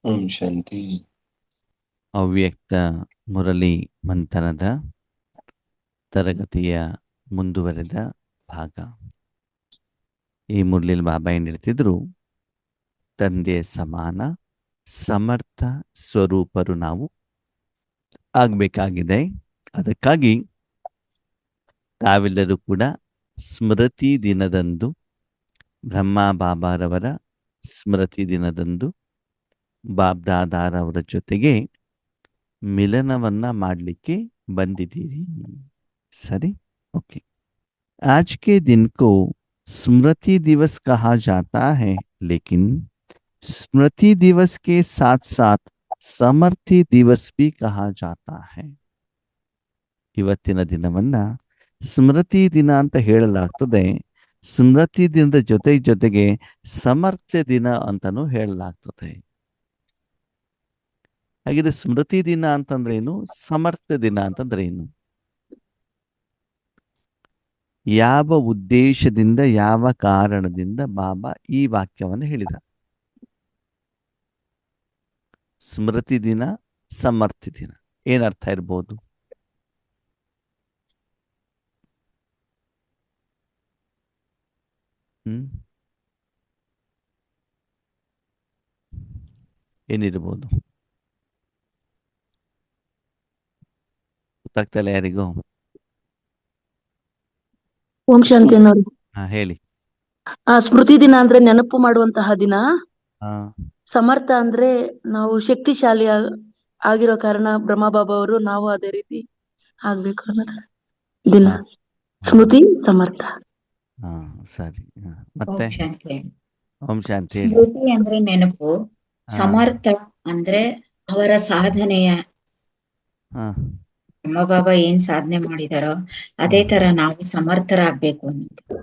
ಓಂ ಶಾಂತಿ. ಅವ್ಯಕ್ತ ಮುರಳಿ ಮಂಥನದ ತರಗತಿಯ ಮುಂದುವರೆದ ಭಾಗ. ಈ ಮುರಳಿಲಿ ಬಾಬಾ ಏನು ಹೇಳ್ತಿದ್ರು, ತಂದೆ ಸಮಾನ ಸಮರ್ಥ ಸ್ವರೂಪರು ನಾವು ಆಗಬೇಕಾಗಿದೆ. ಅದಕ್ಕಾಗಿ ತಾವೆಲ್ಲರೂ ಕೂಡ ಸ್ಮೃತಿ ದಿನದಂದು, ಬ್ರಹ್ಮ ಬಾಬಾರವರ ಸ್ಮೃತಿ ದಿನದಂದು ಬಾಬ್ದಾದಾರವರ ಜೊತೆಗೆ ಮಿಲನವನ್ನ ಮಾಡಲಿಕ್ಕೆ ಬಂದಿದ್ದೀರಿ. सही, ओके। आज के दिन को स्मृति दिवस कहा जाता है, लेकिन स्मृति दिवस के साथ साथ समर्थी दिवस भी कहा जाता है. ಇವತ್ತಿನ ದಿನವನ್ನ ಸ್ಮೃತಿ ದಿನ ಅಂತ ಹೇಳಲಾಗ್ತದೆ. ಸ್ಮೃತಿ ದಿನದ ಜೊತೆಗೆ ಸಮರ್ಥ್ಯ ದಿನ ಅಂತಾನೂ ಹೇಳಲಾಗ್ತದೆ. ಹಾಗಿದ್ರೆ ಸ್ಮೃತಿ ದಿನ ಅಂತಂದ್ರೆ ಏನು, ಸಮರ್ಥ್ಯ ದಿನ ಅಂತಂದ್ರೆ ಏನು? ಯಾವ ಉದ್ದೇಶದಿಂದ, ಯಾವ ಕಾರಣದಿಂದ ಬಾಬಾ ಈ ವಾಕ್ಯವನ್ನು ಹೇಳಿದ? ಸ್ಮೃತಿ ದಿನ, ಸಮರ್ಥಿ ದಿನ, ಏನರ್ಥ ಇರ್ಬೋದು? ಏನಿರ್ಬೋದು? ಗೊತ್ತಾಗ್ತಲ್ಲ ಯಾರಿಗೂ? ಓಂ ಶಾಂತಿ ಅನ್ನೋರು. ಹೇಳಿ. ಸ್ಮೃತಿ ದಿನ ಅಂದ್ರೆ ನೆನಪು ಮಾಡುವಂತಹ ದಿನ. ಸಮರ್ಥ ಅಂದ್ರೆ ನಾವು ಶಕ್ತಿಶಾಲಿ ಆಗಿರೋ ಕಾರಣ ಬ್ರಹ್ಮಬಾಬಾ ಅವರು ನಾವು ಅದೇ ರೀತಿ ಆಗ್ಬೇಕು ಅನ್ನೋದು ದಿನ. ಸ್ಮೃತಿ ಸಮರ್ಥ. ಸರಿ. ಮತ್ತೆ ಓಂ ಶಾಂತಿ. ಸ್ಮೃತಿ ಅಂದ್ರೆ ನೆನಪು, ಸಮರ್ಥ ಅಂದ್ರೆ ಅವರ ಸಾಧನೆಯ, ಬ್ರಹ್ಮಬಾಬಾ ಏನ್ ಸಾಧನೆ ಮಾಡಿದಾರೋ ಅದೇ ತರ ನಾವು ಸಮರ್ಥರಾಗ್ಬೇಕು ಅನ್ನೋದು.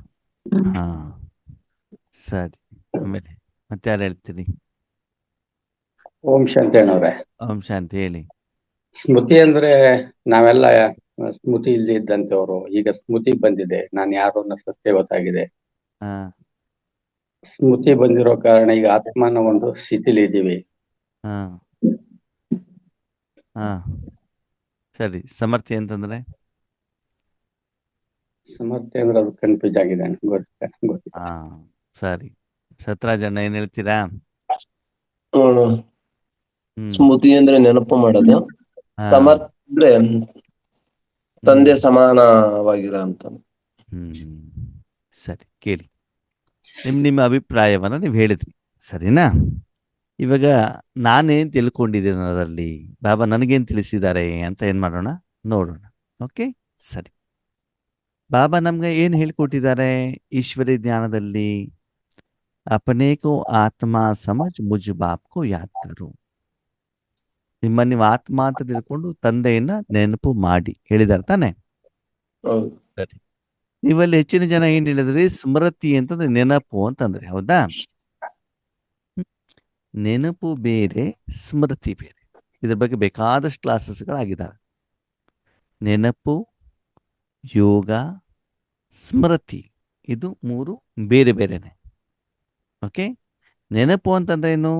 ಸರಿ. ಆಮೇಲೆ ಮತ್ತೆ ಯಾರು ಹೇಳ್ತೀರಿ? ಓಂ ಶಾಂತಿ ಅಣ್ಣವ್ರೆ. ಓಂ ಶಾಂತಿ, ಹೇಳಿ. ಸ್ಮೃತಿ ಅಂದ್ರೆ ನಾವೆಲ್ಲ ಸ್ಮೃತಿ ಇಲ್ಲದೆ ಇದ್ದಂತವ್ರು, ಈಗ ಸ್ಮೃತಿ ಬಂದಿದೆ, ನಾನು ಯಾರು ಅನ್ನೋ ಸತ್ಯ ಗೊತ್ತಾಗಿದೆ. ಸ್ಮೃತಿ ಬಂದಿರೋ ಕಾರಣ ಈಗ ಆತ್ಮನ ಒಂದು ಸ್ಥಿತಿಲಿ ಇದ್ದೀವಿ. ಸರಿ. ಸಮರ್ಥಿ ಅಂತಂದ್ರೆ ಸಮರ್ಥ್ಯ ಅಂದ್ರೆ ಅದು ಕನ್ಫ್ಯೂಸ್ ಆಗಿದೆ. ಸರಿ. ಸತ್ರಾಜಣ್ಣ ಏನ್ ಹೇಳ್ತೀರಾ? ಸ್ಮೃತಿ ಅಂದ್ರೆ ನೆನಪು ಮಾಡೋದು, ಸಮರ್ಥ ಅಂದ್ರೆ ತಂದೆ ಸಮಾನವಾಗಿರ ಅಂತ. ಸರಿ, ಕೇಳಿ. ನಿಮ್ಮ ಅಭಿಪ್ರಾಯವನ್ನ ನೀವು ಹೇಳಿದ್ರಿ, ಸರಿನಾ? ಇವಾಗ ನಾನೇನ್ ತಿಳ್ಕೊಂಡಿದ್ದೇನೆ ಅದರಲ್ಲಿ, ಬಾಬಾ ನನಗೇನ್ ತಿಳಿಸಿದ್ದಾರೆ ಅಂತ ಏನ್ ಮಾಡೋಣ, ನೋಡೋಣ. ಓಕೆ, ಸರಿ. ಬಾಬಾ ನಮ್ಗೆ ಏನ್ ಹೇಳ್ಕೊಟ್ಟಿದ್ದಾರೆ ಈಶ್ವರಿ ಜ್ಞಾನದಲ್ಲಿ? ಅಪನೇ ಕೋ ಆತ್ಮ ಸಮಜ್ ಮುಜ್ ಬಾಪ್ ಕೋ ಯಾದ್ ಕರೋ. ನೀವು ಆತ್ಮ ಅಂತ ತಿಳ್ಕೊಂಡು ತಂದೆಯನ್ನ ನೆನಪು ಮಾಡಿ ಹೇಳಿದಾರೆ ತಾನೆ? ಸರಿ. ನೀವಲ್ಲಿ ಹೆಚ್ಚಿನ ಜನ ಏನ್ ಹೇಳಿದ್ರಿ? ಸ್ಮೃತಿ ಅಂತಂದ್ರೆ ನೆನಪು ಅಂತಂದ್ರೆ, ಹೌದಾ? ನೆನಪು ಬೇರೆ, ಸ್ಮೃತಿ ಬೇರೆ. ಇದ್ರ ಬಗ್ಗೆ ಬೇಕಾದಷ್ಟು ಕ್ಲಾಸಸ್ಗಳಾಗಿದ್ದಾವೆ. ನೆನಪು, ಯೋಗ, ಸ್ಮೃತಿ, ಇದು ಮೂರು ಬೇರೆ ಬೇರೆನೆ. ಓಕೆ. ನೆನಪು ಅಂತಂದ್ರೆ ಏನು?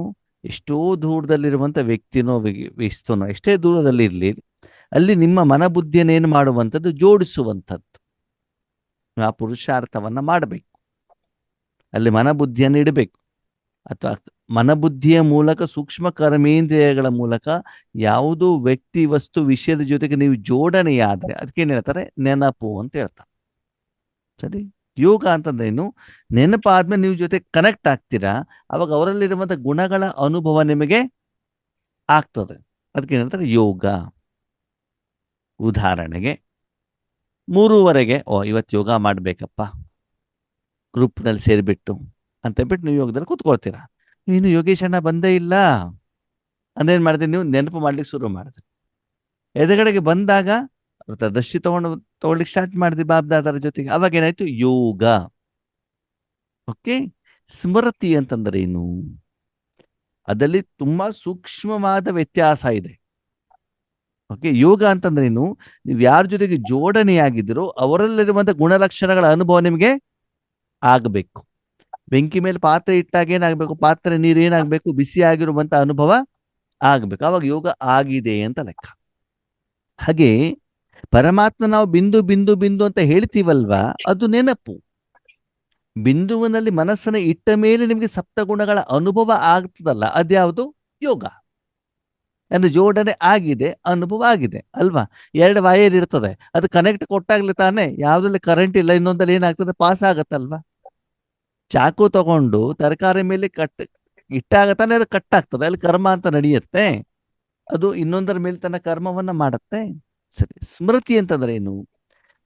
ಎಷ್ಟೋ ದೂರದಲ್ಲಿರುವಂಥ ವ್ಯಕ್ತಿನೋ ವಸ್ತುನೋ ಎಷ್ಟೇ ದೂರದಲ್ಲಿ ಇರಲಿ, ಅಲ್ಲಿ ನಿಮ್ಮ ಮನಬುದ್ಧಿಯನ್ನೇನು ಮಾಡುವಂಥದ್ದು, ಜೋಡಿಸುವಂಥದ್ದು. ಆ ಪುರುಷಾರ್ಥವನ್ನ ಮಾಡಬೇಕು, ಅಲ್ಲಿ ಮನಬುದ್ಧಿಯನ್ನು ಇಡಬೇಕು. ಅಥವಾ ಮನಬುದ್ಧಿಯ ಮೂಲಕ, ಸೂಕ್ಷ್ಮ ಕರ್ಮೇಂದ್ರಿಯಗಳ ಮೂಲಕ ಯಾವುದೋ ವ್ಯಕ್ತಿ, ವಸ್ತು, ವಿಷಯದ ಜೊತೆಗೆ ನೀವು ಜೋಡಣೆಯಾದರೆ ಅದಕ್ಕೇನು ಹೇಳ್ತಾರೆ? ನೆನಪು ಅಂತ ಹೇಳ್ತಾರೆ. ಸರಿ. ಯೋಗ ಅಂತಂದ್ರೇನು? ನೆನಪಾದ್ಮೇಲೆ ನೀವು ಜೊತೆ ಕನೆಕ್ಟ್ ಆಗ್ತೀರಾ, ಅವಾಗ ಅವರಲ್ಲಿರುವಂಥ ಗುಣಗಳ ಅನುಭವ ನಿಮಗೆ ಆಗ್ತದೆ. ಅದಕ್ಕೇನು ಹೇಳ್ತಾರೆ? ಯೋಗ. ಉದಾಹರಣೆಗೆ 3:30ಗೆ ಇವತ್ತು ಯೋಗ ಮಾಡಬೇಕಪ್ಪ, ಗ್ರೂಪ್ನಲ್ಲಿ ಸೇರಿಬಿಟ್ಟು ಅಂತೇಳ್ಬಿಟ್ಟು ನೀವು ಯೋಗದಲ್ಲಿ ಕೂತ್ಕೊಳ್ತೀರಾ. ಇನ್ನು ಯೋಗೇಶ್ ಅಣ್ಣ ಬಂದೇ ಇಲ್ಲ ಅಂದೇನು ಮಾಡ್ತೀರಿ? ನೀವು ನೆನಪು ಮಾಡ್ಲಿಕ್ಕೆ ಶುರು ಮಾಡಿದ್ರಿ. ಎದುರುಗಡೆಗೆ ಬಂದಾಗ ದೃಷ್ಟಿ ತಗೊಳ್ಳಿಕ್ಕೆ ಸ್ಟಾರ್ಟ್ ಮಾಡಿದ್ರಿ ಬಾಬ್ದಾದರ ಜೊತೆಗೆ. ಅವಾಗ ಏನಾಯ್ತು? ಯೋಗ. ಓಕೆ. ಸ್ಮೃತಿ ಅಂತಂದ್ರೆ ಏನು? ಅದರಲ್ಲಿ ತುಂಬಾ ಸೂಕ್ಷ್ಮವಾದ ವ್ಯತ್ಯಾಸ ಇದೆ. ಓಕೆ. ಯೋಗ ಅಂತಂದ್ರೆ ಏನು? ನೀವು ಯಾರ ಜೊತೆಗೆ ಜೋಡಣೆಯಾಗಿದ್ದೀರೋ ಅವರಲ್ಲಿರುವಂಥ ಗುಣಲಕ್ಷಣಗಳ ಅನುಭವ ನಿಮಗೆ ಆಗಬೇಕು. ಬೆಂಕಿ ಮೇಲೆ ಪಾತ್ರೆ ಇಟ್ಟಾಗ ಏನಾಗಬೇಕು? ಪಾತ್ರೆ ನೀರು ಏನಾಗಬೇಕು? ಬಿಸಿ ಆಗಿರುವಂಥ ಅನುಭವ ಆಗ್ಬೇಕು, ಅವಾಗ ಯೋಗ ಆಗಿದೆ ಅಂತ ಲೆಕ್ಕ. ಹಾಗೆ ಪರಮಾತ್ಮ ನಾವು ಬಿಂದು ಬಿಂದು ಬಿಂದು ಅಂತ ಹೇಳ್ತೀವಲ್ವಾ, ಅದು ನೆನಪು. ಬಿಂದುವಿನಲ್ಲಿ ಮನಸ್ಸನ್ನು ಇಟ್ಟ ಮೇಲೆ ನಿಮಗೆ ಸಪ್ತಗುಣಗಳ ಅನುಭವ ಆಗ್ತದಲ್ಲ, ಅದ್ಯಾವುದು? ಯೋಗ. ಅಂದ್ರೆ ಜೋಡಣೆ ಆಗಿದೆ, ಅನುಭವ ಆಗಿದೆ ಅಲ್ವಾ. 2 ವೈರ್ ಇರ್ತದೆ, ಅದು ಕನೆಕ್ಟ್ ಕೊಟ್ಟಾಗ್ಲಿ ತಾನೆ, ಯಾವ್ದ್ರಲ್ಲಿ ಕರೆಂಟ್ ಇಲ್ಲ ಇನ್ನೊಂದಲ್ಲಿ ಏನಾಗ್ತದೆ, ಪಾಸ್ ಆಗತ್ತಲ್ವಾ. ಚಾಕು ತಗೊಂಡು ತರಕಾರಿ ಮೇಲೆ ಇಟ್ಟಾಗ ತಾನೆ ಅದು ಕಟ್ ಆಗ್ತದೆ, ಅಲ್ಲಿ ಕರ್ಮ ಅಂತ ನಡೆಯುತ್ತೆ. ಅದು ಇನ್ನೊಂದರ ಮೇಲೆ ತನ್ನ ಕರ್ಮವನ್ನ ಮಾಡತ್ತೆ. ಸರಿ, ಸ್ಮೃತಿ ಅಂತಂದ್ರೆ ಏನು?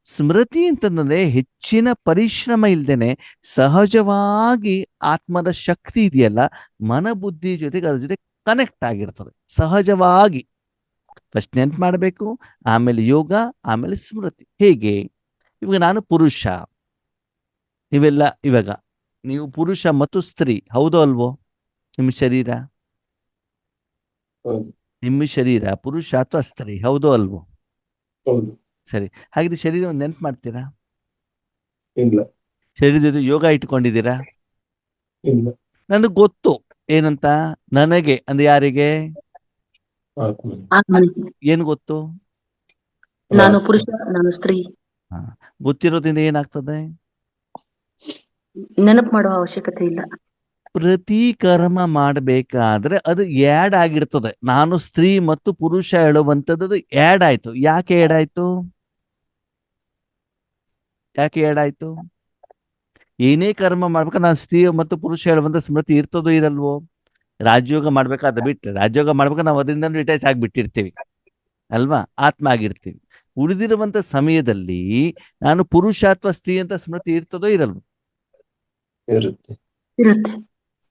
ಸ್ಮೃತಿ ಅಂತಂದ್ರೆ ಹೆಚ್ಚಿನ ಪರಿಶ್ರಮ ಇಲ್ದೇನೆ ಸಹಜವಾಗಿ ಆತ್ಮದ ಶಕ್ತಿ ಇದೆಯಲ್ಲ, ಮನಬುದ್ಧಿ ಜೊತೆಗೆ ಅದ್ರ ಜೊತೆ ಕನೆಕ್ಟ್ ಆಗಿರ್ತದೆ ಸಹಜವಾಗಿ. ಫಸ್ಟ್ ನೆನ್ಪು ಮಾಡಬೇಕು, ಆಮೇಲೆ ಯೋಗ, ಆಮೇಲೆ ಸ್ಮೃತಿ. ಹೇಗೆ? ಇವಾಗ ನಾನು ಪುರುಷ, ಇವಾಗ ನೀವು ಪುರುಷ ಮತ್ತು ಸ್ತ್ರೀ, ಹೌದೋ ಅಲ್ವೋ? ನಿಮ್ಮ ಶರೀರ ಹೌದು. ನಿಮ್ಮ ಶರೀರ ಪುರುಷ ಅಥವಾ ಸ್ತ್ರೀ, ಹೌದೋ ಅಲ್ವೋ? ಹೌದು. ಸರಿ, ಹಾಗಿದ್ರೆ ಶರೀರವನ್ನು ನೆನ್ಪು ಮಾಡ್ತೀರಾ? ಇಲ್ಲ. ಶರೀರದ ಜೊತೆ ಯೋಗ ಇಟ್ಕೊಂಡಿದ್ದೀರಾ? ಇಲ್ಲ. ನನಗೆ ಗೊತ್ತು ಏನಂತ, ನನಗೆ ಅಂದ್ರೆ ಯಾರಿಗೆ? ಆತ್ಮ. ಆತ್ಮನಿಗೆ. ಏನು ಗೊತ್ತು? ನಾನು ಪುರುಷ, ನಾನು ಸ್ತ್ರೀ. ಗೊತ್ತಿರೋದ್ರಿಂದ ಏನಾಗ್ತದೆ? ನೆನಪು ಮಾಡುವ ಅವಶ್ಯಕತೆ ಇಲ್ಲ. ಪ್ರತಿ ಕರ್ಮ ಮಾಡಬೇಕಾದ್ರೆ ಅದು ಆ್ಯಡ್ ಆಗಿರ್ತದೆ. ನಾನು ಸ್ತ್ರೀ ಮತ್ತು ಪುರುಷ ಹೇಳುವಂಥದ್ದು ಆ್ಯಡ್ ಆಯ್ತು. ಯಾಕೆ ಆ್ಯಡ್ ಆಯ್ತು? ಯಾಕೆ ಆ್ಯಡ್ ಆಯ್ತು? ಏನೇ ಕರ್ಮ ಮಾಡ್ಬೇಕಾದ್ರೆ ನಾನು ಸ್ತ್ರೀ ಮತ್ತು ಪುರುಷ ಹೇಳುವಂತ ಸ್ಮೃತಿ ಇರ್ತದೋ ಇರಲ್ವೋ? ರಾಜಯೋಗ ಮಾಡ್ಬೇಕಾದ ಬಿಟ್ಟರೆ, ರಾಜಯೋಗ ಮಾಡ್ಬೇಕಾದ್ರೆ ನಾವು ಅದರಿಂದ ಡಿಟ್ಯಾಚ್ ಆಗಿಬಿಟ್ಟಿರ್ತೀವಿ ಅಲ್ವಾ, ಆತ್ಮ ಆಗಿರ್ತೀವಿ. ಉಳಿದಿರುವಂತ ಸಮಯದಲ್ಲಿ ನಾನು ಪುರುಷ ಅಥವಾ ಸ್ತ್ರೀ ಅಂತ ಸ್ಮೃತಿ ಇರ್ತದೋ ಇರಲ್ವೋ? ಇರುತ್ತೆ. ಇರುತ್ತೆ.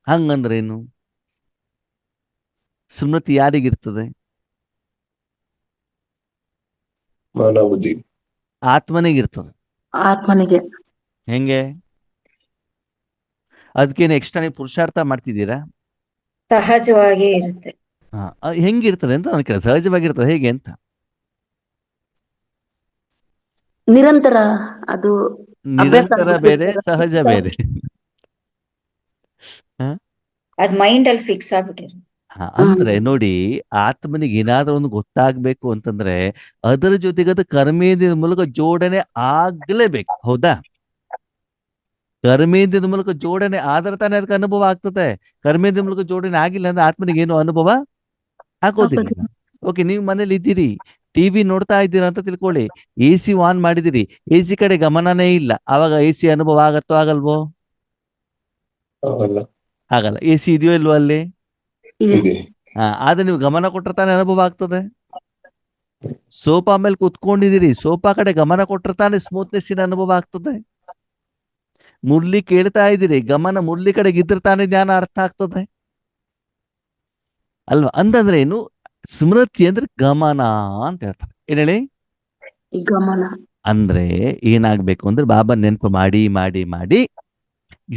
ಹಂಗಂದ್ರೇನು? ಸ್ಮೃತಿ ಯಾರಿಗಿರ್ತದೆ? ಮಾನವಬುದ್ಧಿ. ಆತ್ಮನಿಗಿರ್ತದೆ. ಆತ್ಮನಿಗೆ. ಹೆಂಗೆ? ಅದಕ್ಕೇನು ಎಕ್ಸ್ಟ್ರಾ ನೀವು ಪುರುಷಾರ್ಥ ಮಾಡ್ತಿದ್ದೀರಾ? ಸಹಜವಾಗಿ ಇರುತ್ತೆ. ಹೆಂಗಿರ್ತದೆ ಅಂತ ನಾನು ಕೇಳ. ಸಹಜವಾಗಿರ್ತದೆ ಹೇಗೆ ಅಂತ? ನಿರಂತರ ಅದು ಅಭ್ಯಾಸ ನಿರಂತರ ಬೇರೆ, ಸಹಜ ಬೇರೆ. ಅದ್ ಮೈಂಡ್ ಅಲ್ಲಿ ಫಿಕ್ಸ್ ಆಗ್ಬಿಟ್ಟಿರುತ್ತೆ. ಅಂದ್ರೆ ನೋಡಿ, ಆತ್ಮನಿಗೆ ಏನಾದ್ರೂ ಒಂದು ಗೊತ್ತಾಗ್ಬೇಕು ಅಂತಂದ್ರೆ ಅದರ ಜೊತೆಗೆ ಅದು ಕರ್ಮೇಂದ್ರಿಯದ ಮೂಲಕ ಜೋಡಣೆ ಆಗ್ಲೇಬೇಕು, ಹೌದಾ? ಕರ್ಮೇಂದ್ರಿಯದ ಮೂಲಕ ಜೋಡಣೆ ಆದ್ರೆ ತಾನೇ ಅದಕ್ಕೆ ಅನುಭವ ಆಗ್ತದೆ. ಕರ್ಮೇಂದ್ರಿಯ ಮೂಲಕ ಜೋಡಣೆ ಆಗಿಲ್ಲ ಅಂದ್ರೆ ಆತ್ಮನಿಗೆ ಏನು ಅನುಭವ ಆಗೋದಿಲ್ಲ. ಓಕೆ, ನೀವು ಮನೇಲಿ ಇದ್ದೀರಿ, ಟಿವಿ ನೋಡ್ತಾ ಇದ್ದೀರಾ ಅಂತ ತಿಳ್ಕೊಳ್ಳಿ, AC ಆನ್ ಮಾಡಿದಿರಿ, AC ಕಡೆ ಗಮನನೇ ಇಲ್ಲ, ಆವಾಗ AC ಅನುಭವ ಆಗತ್ತೋ ಆಗಲ್ವೋ? ಆಗಲ್ಲ. AC ಇದೆಯೋ ಇಲ್ವೋ ಅಲ್ಲಿ? ಇದೆ. ಆದ್ರೆ ನೀವು ಗಮನ ಕೊಟ್ರೆ ತಾನೇ ಅನುಭವ ಆಗ್ತದೆ. ಸೋಫಾ ಮೇಲೆ ಕುತ್ಕೊಂಡಿದ್ದೀರಿ, ಸೋಫಾ ಕಡೆ ಗಮನ ಕೊಟ್ರೆ ತಾನೇ ಸ್ಮೂತ್ನೆಸ್ಸಿನ ಅನುಭವ ಆಗ್ತದೆ. ಮುರ್ಲಿ ಕೇಳ್ತಾ ಇದ್ದೀರಿ, ಗಮನ ಮುರ್ಲಿ ಕಡೆಗೆ ಇದ್ರೆ ತಾನೇ ಜ್ಞಾನ ಅರ್ಥ ಆಗ್ತದೆ ಅಲ್ವಾ? ಅಂತಂದ್ರೆ ಏನು? ಸ್ಮೃತಿ ಅಂದ್ರೆ ಗಮನ ಅಂತ ಹೇಳ್ತಾರೆ. ಏನ್ ಹೇಳಿ? ಗಮನ ಅಂದ್ರೆ ಏನಾಗ್ಬೇಕು ಅಂದ್ರೆ ಬಾಬಾ ನೆನಪು ಮಾಡಿ ಮಾಡಿ ಮಾಡಿ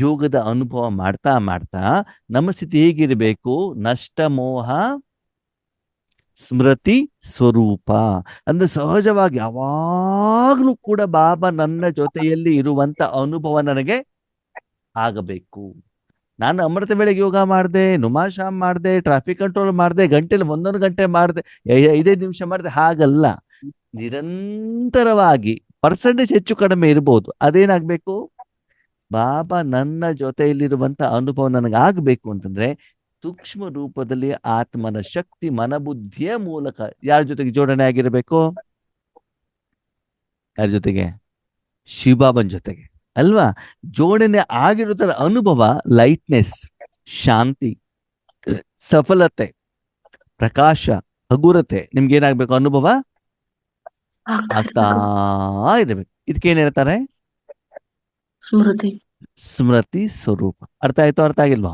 ಯೋಗದ ಅನುಭವ ಮಾಡ್ತಾ ಮಾಡ್ತಾ ನಮ್ಮ ಸ್ಥಿತಿ ಹೇಗಿರಬೇಕು? ನಷ್ಟ ಮೋಹ ಸ್ಮೃತಿ ಸ್ವರೂಪ. ಅಂದ್ರೆ ಸಹಜವಾಗಿ ಯಾವಾಗ್ಲೂ ಕೂಡ ಬಾಬಾ ನನ್ನ ಜೊತೆಯಲ್ಲಿ ಇರುವಂತ ಅನುಭವ ನನಗೆ ಆಗಬೇಕು. ನಾನು ಅಮೃತ ವೇಳೆಗೆ ಯೋಗ ಮಾಡಿದೆ, ನುಮಾಶಾಮ್ ಮಾಡಿದೆ, ಟ್ರಾಫಿಕ್ ಕಂಟ್ರೋಲ್ ಮಾಡಿದೆ, ಗಂಟೆಲಿ 1 ಗಂಟೆ ಮಾಡಿದೆ, 5 ನಿಮಿಷ ಮಾಡಿದೆ, ಹಾಗಲ್ಲ. ನಿರಂತರವಾಗಿ ಪರ್ಸೆಂಟೇಜ್ ಹೆಚ್ಚು ಕಡಿಮೆ ಇರ್ಬೋದು, ಅದೇನಾಗ್ಬೇಕು? ಬಾಬಾ ನನ್ನ ಜೊತೆಯಲ್ಲಿರುವಂತ ಅನುಭವ ನನಗೆ ಆಗ್ಬೇಕು ಅಂತಂದ್ರೆ ಸೂಕ್ಷ್ಮ ರೂಪದಲ್ಲಿ ಆತ್ಮನ ಶಕ್ತಿ ಮನಬುದ್ಧಿಯ ಮೂಲಕ ಯಾರ ಜೊತೆಗೆ ಜೋಡಣೆ ಆಗಿರಬೇಕು? ಯಾರ ಜೊತೆಗೆ? ಶಿವಬಾಬನ್ ಜೊತೆಗೆ ಅಲ್ವಾ? ಜೋಡಣೆ ಆಗಿರೋದರ ಅನುಭವ ಲೈಟ್ನೆಸ್, ಶಾಂತಿ, ಸಫಲತೆ, ಪ್ರಕಾಶ, ಹಗುರತೆ ನಿಮ್ಗೆ ಏನಾಗ್ಬೇಕು? ಅನುಭವ ಆಗ್ತಾ ಇರಬೇಕು. ಇದಕ್ಕೇನ್ ಹೇಳ್ತಾರೆ? ಸ್ಮೃತಿ. ಸ್ಮೃತಿ ಸ್ವರೂಪ. ಅರ್ಥ ಆಯ್ತು? ಅರ್ಥ ಆಗಿಲ್ವಾ?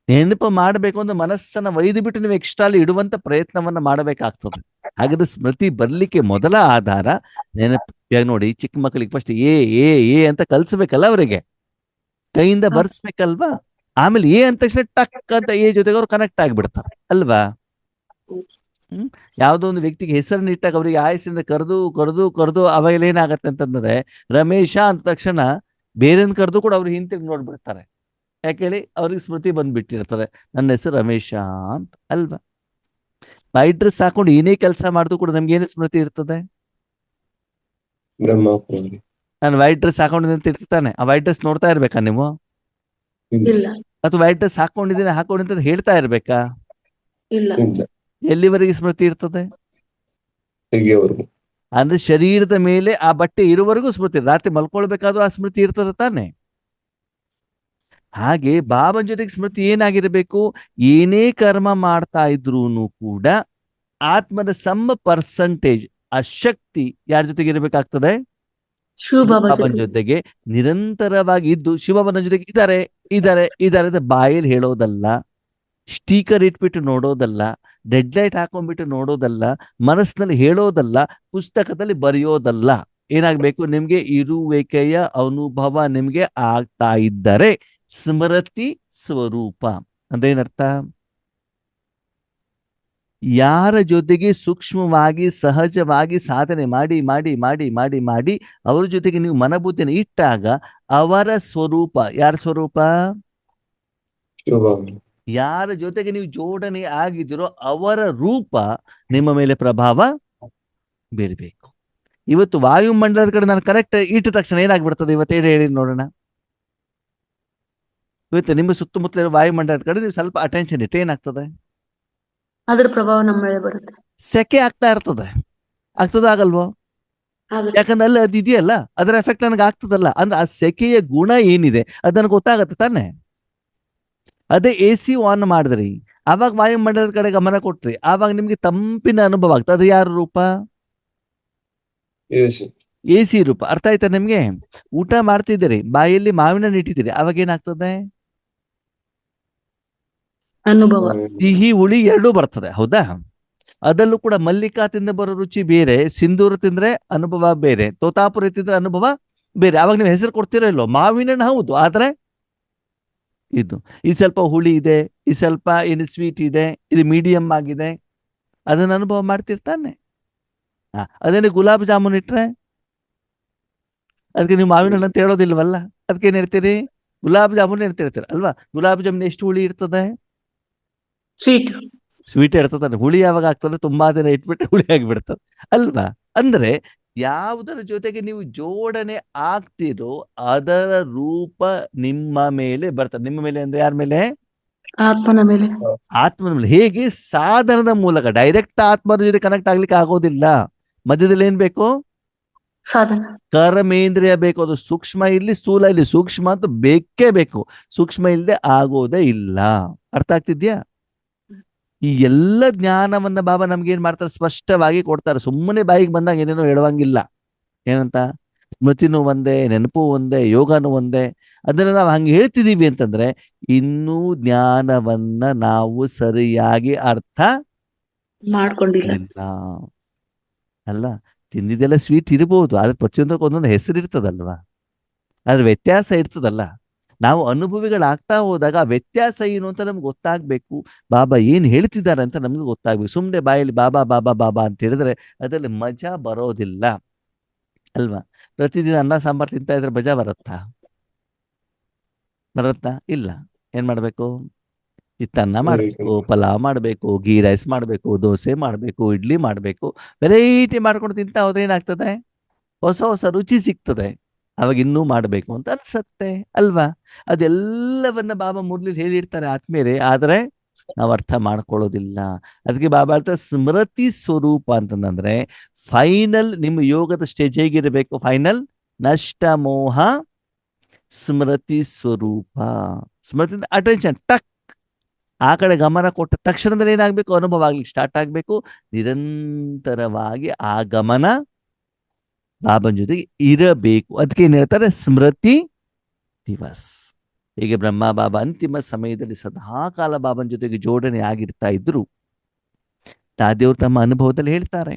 ನೆನಪು ಮಾಡಬೇಕು ಅಂದ್ರೆ ಮನಸ್ಸನ್ನ ಒಯ್ದು ಬಿಟ್ಟು ನೀವು ಎಕ್ಸ್ಟ್ರಾ ಅಲ್ಲಿ ಇಡುವಂತ ಪ್ರಯತ್ನವನ್ನ ಮಾಡಬೇಕಾಗ್ತದೆ. ಹಾಗಾದ್ರೆ ಸ್ಮೃತಿ ಬರ್ಲಿಕ್ಕೆ ಮೊದಲ ಆಧಾರ ನೆನಪು. ಈಗ ನೋಡಿ, ಚಿಕ್ಕ ಮಕ್ಕಳಿಗೆ ಫಸ್ಟ್ ಏ ಏ ಏ ಅಂತ ಕಲ್ಸ್ಬೇಕಲ್ಲ, ಅವರಿಗೆ ಕೈಯಿಂದ ಬರ್ಸ್ಬೇಕಲ್ವಾ? ಆಮೇಲೆ ಏ ಅಂತ ತಕ್ಷಣ ಟಕ್ ಅಂತ ಏ ಜೊತೆಗೆ ಅವ್ರು ಕನೆಕ್ಟ್ ಆಗಿಬಿಡ್ತಾರೆ ಅಲ್ವಾ? ಯಾವ್ದೋ ಒಂದು ವ್ಯಕ್ತಿಗೆ ಹೆಸರನ್ನ ಇಟ್ಟಾಗ ಅವರಿಗೆ ಆಯಸ್ಸಿಂದ ಕರೆದು ಕರೆದು ಕರೆದು ಅವಾಗ ಏನಾಗತ್ತೆ ಅಂತಂದ್ರೆ, ರಮೇಶ ಅಂತ ತಕ್ಷಣ ಬೇರೆನ್ ಕರೆದು ಕೂಡ ಅವ್ರು ಹಿಂತಿರುಗಿ ನೋಡ್ಬಿಡ್ತಾರೆ. ಯಾಕೆ ಹೇಳಿ, ಅವ್ರಿಗೆ ಸ್ಮೃತಿ ಬಂದ್ಬಿಟ್ಟಿರ್ತದೆ, ನನ್ನ ಹೆಸರು ರಮೇಶ ಅಂತ ಅಲ್ವಾ. ವೈಟ್ ಡ್ರೆಸ್ ಹಾಕೊಂಡು ಏನೇ ಕೆಲಸ ಮಾಡಿದ್ರು ಕೂಡ ನಮ್ಗೆ ಏನು ಸ್ಮೃತಿ ಇರ್ತದೆ? ಬ್ರಹ್ಮಾಪುರಿ. ನಾನು ವೈಟ್ ಡ್ರೆಸ್ ಹಾಕೊಂಡಿದ್ದೀನಿ ಅಂತ ಇರ್ತಾನೆ, ಆ ವೈಟ್ ಡ್ರೆಸ್ ನೋಡ್ತಾ ಇರ್ಬೇಕಾ ನೀವು? ಇಲ್ಲ ಅಥವಾ ವೈಟ್ ಡ್ರೆಸ್ ಹಾಕೊಂಡಿದ್ದೀನಿ ಅಂತ ಹೇಳ್ತಾ ಇರ್ಬೇಕಾ? ಇಲ್ಲ ಇಲ್ಲ. ಎಲ್ಲಿವರೆಗೆ ಸ್ಮೃತಿ ಇರ್ತದೆ? ತೆಗೆಯವರೆಗೂ. ಅಂದ್ರೆ ಶರೀರದ ಮೇಲೆ ಆ ಬಟ್ಟೆ ಇರುವವರೆಗೂ ಸ್ಮೃತಿ, ರಾತ್ರಿ ಮಲ್ಕೊಳ್ಬೇಕಾದ್ರೂ ಆ ಸ್ಮೃತಿ ಇರ್ತದೆ ತಾನೆ. ಹಾಗೆ ಬಾಬನ್ ಜೊತೆಗೆ ಸ್ಮೃತಿ ಏನಾಗಿರ್ಬೇಕು? ಏನೇ ಕರ್ಮ ಮಾಡ್ತಾ ಇದ್ರೂನು ಕೂಡ ಆತ್ಮದ ಪರ್ಸೆಂಟೇಜ್, ಆ ಶಕ್ತಿ ಯಾರ ಜೊತೆಗೆ ಇರಬೇಕಾಗ್ತದೆ? ಶಿವಬಾಬಾ ಬಾಬನ್ ಜೊತೆಗೆ ನಿರಂತರವಾಗಿ ಇದ್ದು, ಶಿವಬಾಬನ ಜೊತೆಗೆ ಇದಾರೆ ಇದಾರೆ ಇದಾರೆ ಅಂತ ಬಾಯಲ್ಲಿ ಹೇಳೋದಲ್ಲ, ಸ್ಟೀಕರ್ ಇಟ್ಬಿಟ್ಟು ನೋಡೋದಲ್ಲ, ಡೆಡ್ ಲೈಟ್ ಹಾಕೊಂಡ್ಬಿಟ್ಟು ನೋಡೋದಲ್ಲ, ಮನಸ್ಸಿನಲ್ಲಿ ಹೇಳೋದಲ್ಲ, ಪುಸ್ತಕದಲ್ಲಿ ಬರೆಯೋದಲ್ಲ. ಏನಾಗ್ಬೇಕು? ನಿಮ್ಗೆ ಇರುವಿಕೆಯ ಅನುಭವ ನಿಮ್ಗೆ ಆಗ್ತಾ ಇದ್ದರೆ ಸ್ಮೃತಿ ಸ್ವರೂಪ ಅಂದ್ರೇನರ್ಥ? ಯಾರ ಜೊತೆಗೆ ಸೂಕ್ಷ್ಮವಾಗಿ ಸಹಜವಾಗಿ ಸಾಧನೆ ಮಾಡಿ ಮಾಡಿ ಮಾಡಿ ಮಾಡಿ ಮಾಡಿ ಅವರ ಜೊತೆಗೆ ನೀವು ಮನಬುದ್ಧಿನ ಇಟ್ಟಾಗ ಅವರ ಸ್ವರೂಪ, ಯಾರ ಸ್ವರೂಪ? ಶಿವಭಾವನೆ. ಯಾರ ಜೊತೆಗೆ ನೀವು ಜೋಡಣೆ ಆಗಿದ್ದೀರೋ ಅವರ ರೂಪ ನಿಮ್ಮ ಮೇಲೆ ಪ್ರಭಾವ ಬೀರಬೇಕು. ಇವತ್ತು ವಾಯುಮಂಡಲದ ಕಡೆ ನಾನು ಕರೆಕ್ಟ್ ಇಟ್ಟ ತಕ್ಷಣ ಏನಾಗ್ಬಿಡ್ತದೆ? ಇವತ್ತೇನು ಹೇಳಿ ನೋಡೋಣ. ಇವತ್ತು ನಿಮ್ಮ ಸುತ್ತಮುತ್ತಲಿರೋ ವಾಯುಮಂಡಲದ ಕಡೆ ನೀವು ಸ್ವಲ್ಪ ಅಟೆನ್ಷನ್ ಇಟ್ಟು ಏನಾಗ್ತದೆ? ಅದ್ರ ಪ್ರಭಾವ ನಮ್ಮ ಮೇಲೆ ಬರುತ್ತೆ. ಸೆಕೆ ಆಗ್ತಾ ಇರ್ತದೆ. ಆಗ್ತದ ಆಗಲ್ವೋ? ಆಗುತ್ತೆ. ಯಾಕಂದ್ರೆ ಅಲ್ಲಿ ಅದು ಇದೆಯಲ್ಲ, ಅದರ ಎಫೆಕ್ಟ್ ನನಗೆ ಆಗ್ತದಲ್ಲ. ಅಂದ್ರೆ ಆ ಸೆಕೆಯ ಗುಣ ಏನಿದೆ ಅದು ನನಗೆ ಗೊತ್ತಾಗತ್ತೆ ತಾನೆ. ಅದೇ AC ಆನ್ ಮಾಡಿದ್ರಿ, ಆವಾಗ ವಾಯುಮಂಡಲದ ಕಡೆ ಗಮನ ಕೊಟ್ರಿ, ಆವಾಗ ನಿಮ್ಗೆ ತಂಪಿನ ಅನುಭವ ಆಗ್ತದೆ. ಅದು ಯಾರ ರೂಪ? ಯೇಸು. AC ರೂಪ. ಅರ್ಥ ಆಯ್ತಾ ನಿಮ್ಗೆ? ಊಟ ಮಾಡ್ತಿದ್ದೀರಿ, ಬಾಯಲ್ಲಿ ಮಾವಿನ ಹಣ್ಣು ಇಟ್ಟಿದ್ದೀರಿ, ಅವಾಗ ಏನಾಗ್ತದೆ? ಅನುಭವ. ಸಿಹಿ ಹುಳಿ ಎರಡೂ ಬರ್ತದೆ, ಹೌದಾ? ಅದಲ್ಲೂ ಕೂಡ ಮಲ್ಲಿಕಾ ತಿಂದ ಬರೋ ರುಚಿ ಬೇರೆ, ಸಿಂಧೂರ ತಿಂದ್ರೆ ಅನುಭವ ಬೇರೆ, ತೋತಾಪುರಿ ತಿಂದ್ರೆ ಅನುಭವ ಬೇರೆ. ಅವಾಗ ನೀವು ಹೆಸರು ಕೊಡ್ತೀರೋ ಇಲ್ಲೋ, ಮಾವಿನ ಹಣ್ಣು ಹೌದು, ಆದ್ರೆ ಇದು ಸ್ವಲ್ಪ ಹುಳಿ ಇದೆ, ಈ ಸ್ವಲ್ಪ ಏನು ಸ್ವೀಟ್ ಇದೆ, ಇದು ಮೀಡಿಯಂ ಆಗಿದೆ, ಅದನ್ನ ಅನುಭವ ಮಾಡ್ತಿರ್ತಾನೆ. ಅದೇನು ಗುಲಾಬ್ ಜಾಮೂನ್ ಇಟ್ರೆ ಅದಕ್ಕೆ ನೀವು ಮಾವಿನ ಹಣ್ಣು ಅಂತ ಹೇಳೋದಿಲ್ವಲ್ಲ, ಅದಕ್ಕೆ ಏನ್ ಹೇಳ್ತೀರಿ? ಗುಲಾಬ್ ಜಾಮೂನ್ ಹೇಳ್ತಿರ್ತೀರ ಅಲ್ವಾ? ಗುಲಾಬ್ ಜಾಮೂನ್ ಎಷ್ಟು ಹುಳಿ ಇರ್ತದೆ? ಸ್ವೀಟ್ ಇರ್ತದೆ. ಹುಳಿ ಯಾವಾಗ ಆಗ್ತದೆ? ತುಂಬಾ ದಿನ ಇಟ್ಬಿಟ್ರೆ ಹುಳಿ ಆಗಿಬಿಡ್ತದೆ ಅಲ್ವಾ? ಅಂದ್ರೆ ಯಾವುದರ ಜೊತೆಗೆ ನೀವು ಜೋಡಣೆ ಆಗ್ತಿರೋ ಅದರ ರೂಪ ನಿಮ್ಮ ಮೇಲೆ ಬರ್ತದೆ. ನಿಮ್ಮ ಮೇಲೆ ಅಂದ್ರೆ ಯಾರ ಮೇಲೆ? ಆತ್ಮನ ಮೇಲೆ. ಆತ್ಮನ ಮೇಲೆ. ಹೇಗೆ? ಸಾಧನದ ಮೂಲಕ. ಡೈರೆಕ್ಟ್ ಆತ್ಮದ ಜೊತೆ ಕನೆಕ್ಟ್ ಆಗ್ಲಿಕ್ಕೆ ಆಗೋದಿಲ್ಲ. ಮಧ್ಯದಲ್ಲಿ ಏನ್ ಬೇಕು? ಸಾಧನ. ಕರ್ಮೇಂದ್ರಿಯ ಬೇಕು. ಅದು ಸೂಕ್ಷ್ಮ ಇರ್ಲಿ ಸ್ಥೂಲ ಇರ್ಲಿ, ಸೂಕ್ಷ್ಮ ಅಂತ ಬೇಕೇ ಬೇಕು. ಸೂಕ್ಷ್ಮ ಇಲ್ಲದೆ ಆಗೋದೇ ಇಲ್ಲ. ಅರ್ಥ ಆಗ್ತಿದ್ಯಾ? ಈ ಎಲ್ಲ ಜ್ಞಾನವನ್ನ ಬಾಬಾ ನಮ್ಗೆ ಏನ್ ಮಾಡ್ತಾರೆ? ಸ್ಪಷ್ಟವಾಗಿ ಕೊಡ್ತಾರೆ. ಸುಮ್ಮನೆ ಬಾಯಿಗೆ ಬಂದಾಗ ಏನೇನೋ ಹೇಳುವಂಗಿಲ್ಲ. ಏನಂತ? ಸ್ಮೃತಿನೂ ಒಂದೇ, ನೆನಪು ಒಂದೇ, ಯೋಗನೂ ಒಂದೇ. ಅದನ್ನ ನಾವು ಹಂಗೆ ಹೇಳ್ತಿದೀವಿ ಅಂತಂದ್ರೆ ಇನ್ನೂ ಜ್ಞಾನವನ್ನ ನಾವು ಸರಿಯಾಗಿ ಅರ್ಥ ಮಾಡ್ಕೊಂಡಿಲ್ಲ. ಅಲ್ಲ, ತಿಂದಿದ್ದೆಲ್ಲ ಸ್ವೀಟ್ ಇರ್ಬೋದು, ಆದ್ರೆ ಪ್ರತಿಯೊಂದಕ್ಕೆ ಒಂದೊಂದು ಹೆಸರು ಇರ್ತದಲ್ವಾ? ಅದ್ರ ವ್ಯತ್ಯಾಸ ಇರ್ತದಲ್ಲ. ನಾವು ಅನುಭವಿಗಳಾಗ್ತಾ ಹೋದಾಗ ಆ ವ್ಯತ್ಯಾಸ ಏನು ಅಂತ ನಮ್ಗೆ ಗೊತ್ತಾಗ್ಬೇಕು. ಬಾಬಾ ಏನ್ ಹೇಳ್ತಿದ್ದಾರೆ ಅಂತ ನಮ್ಗೆ ಗೊತ್ತಾಗ್ಬೇಕು. ಸುಮ್ಮನೆ ಬಾಯಲ್ಲಿ ಬಾಬಾ ಬಾಬಾ ಬಾಬಾ ಅಂತ ಹೇಳಿದ್ರೆ ಅದರಲ್ಲಿ ಮಜಾ ಬರೋದಿಲ್ಲ ಅಲ್ವಾ? ಪ್ರತಿದಿನ ಅನ್ನ ಸಾಂಬಾರ್ ತಿಂತಾ ಇದ್ರೆ ಮಜಾ ಬರುತ್ತಾ? ಇಲ್ಲ. ಏನ್ ಮಾಡ್ಬೇಕು? ಚಿತ್ರಾನ್ನ ಮಾಡ್ಬೇಕು, ಪಲಾವ್ ಮಾಡ್ಬೇಕು, ಗೀ ರೈಸ್ ಮಾಡ್ಬೇಕು, ದೋಸೆ ಮಾಡ್ಬೇಕು, ಇಡ್ಲಿ ಮಾಡ್ಬೇಕು, ವೆರೈಟಿ ಮಾಡ್ಕೊಂಡು ತಿಂತಾ ಹೋದ್ರೆ ಏನಾಗ್ತದೆ? ಹೊಸ ಹೊಸ ರುಚಿ ಸಿಗ್ತದೆ. ಅವಾಗ ಇನ್ನೂ ಮಾಡ್ಬೇಕು ಅಂತ ಅನ್ಸತ್ತೆ ಅಲ್ವಾ? ಅದೆಲ್ಲವನ್ನ ಬಾಬಾ ಮುರ್ಲಿ ಹೇಳಿರ್ತಾರೆ ಆತ್ಮೀಯರೇ, ಆದ್ರೆ ನಾವು ಅರ್ಥ ಮಾಡ್ಕೊಳ್ಳೋದಿಲ್ಲ. ಅದಕ್ಕೆ ಬಾಬಾ ಹೇಳ್ತಾರೆ ಸ್ಮೃತಿ ಸ್ವರೂಪ ಅಂತಂದ್ರೆ ಫೈನಲ್ ನಿಮ್ಮ ಯೋಗದ ಸ್ಟೇಜ್ ಹೇಗಿರ್ಬೇಕು? ಫೈನಲ್ ನಷ್ಟ ಮೋಹ ಸ್ಮೃತಿ ಸ್ವರೂಪ. ಸ್ಮೃತಿ ಅಟೆನ್ಷನ್ ಟಕ್ ಆ ಕಡೆ ಗಮನ ಕೊಟ್ಟ ತಕ್ಷಣದಲ್ಲಿ ಏನಾಗ್ಬೇಕು? ಅನುಭವ ಆಗ್ಲಿಕ್ಕೆ ಸ್ಟಾರ್ಟ್ ಆಗ್ಬೇಕು. ನಿರಂತರವಾಗಿ ಆ ಗಮನ ಬಾಬನ್ ಜೊತೆಗೆ ಇರಬೇಕು. ಅದಕ್ಕೆ ಏನ್ ಹೇಳ್ತಾರೆ? ಸ್ಮೃತಿ ದಿವಸ್. ಹೀಗೆ ಬ್ರಹ್ಮ ಬಾಬಾ ಅಂತಿಮ ಸಮಯದಲ್ಲಿ ಸದಾ ಕಾಲ ಬಾಬನ್ ಜೊತೆಗೆ ಜೋಡಣೆ ಆಗಿರ್ತಾ ಇದ್ರು. ದಾದೇವ್ರು ತಮ್ಮ ಅನುಭವದಲ್ಲಿ ಹೇಳ್ತಾರೆ,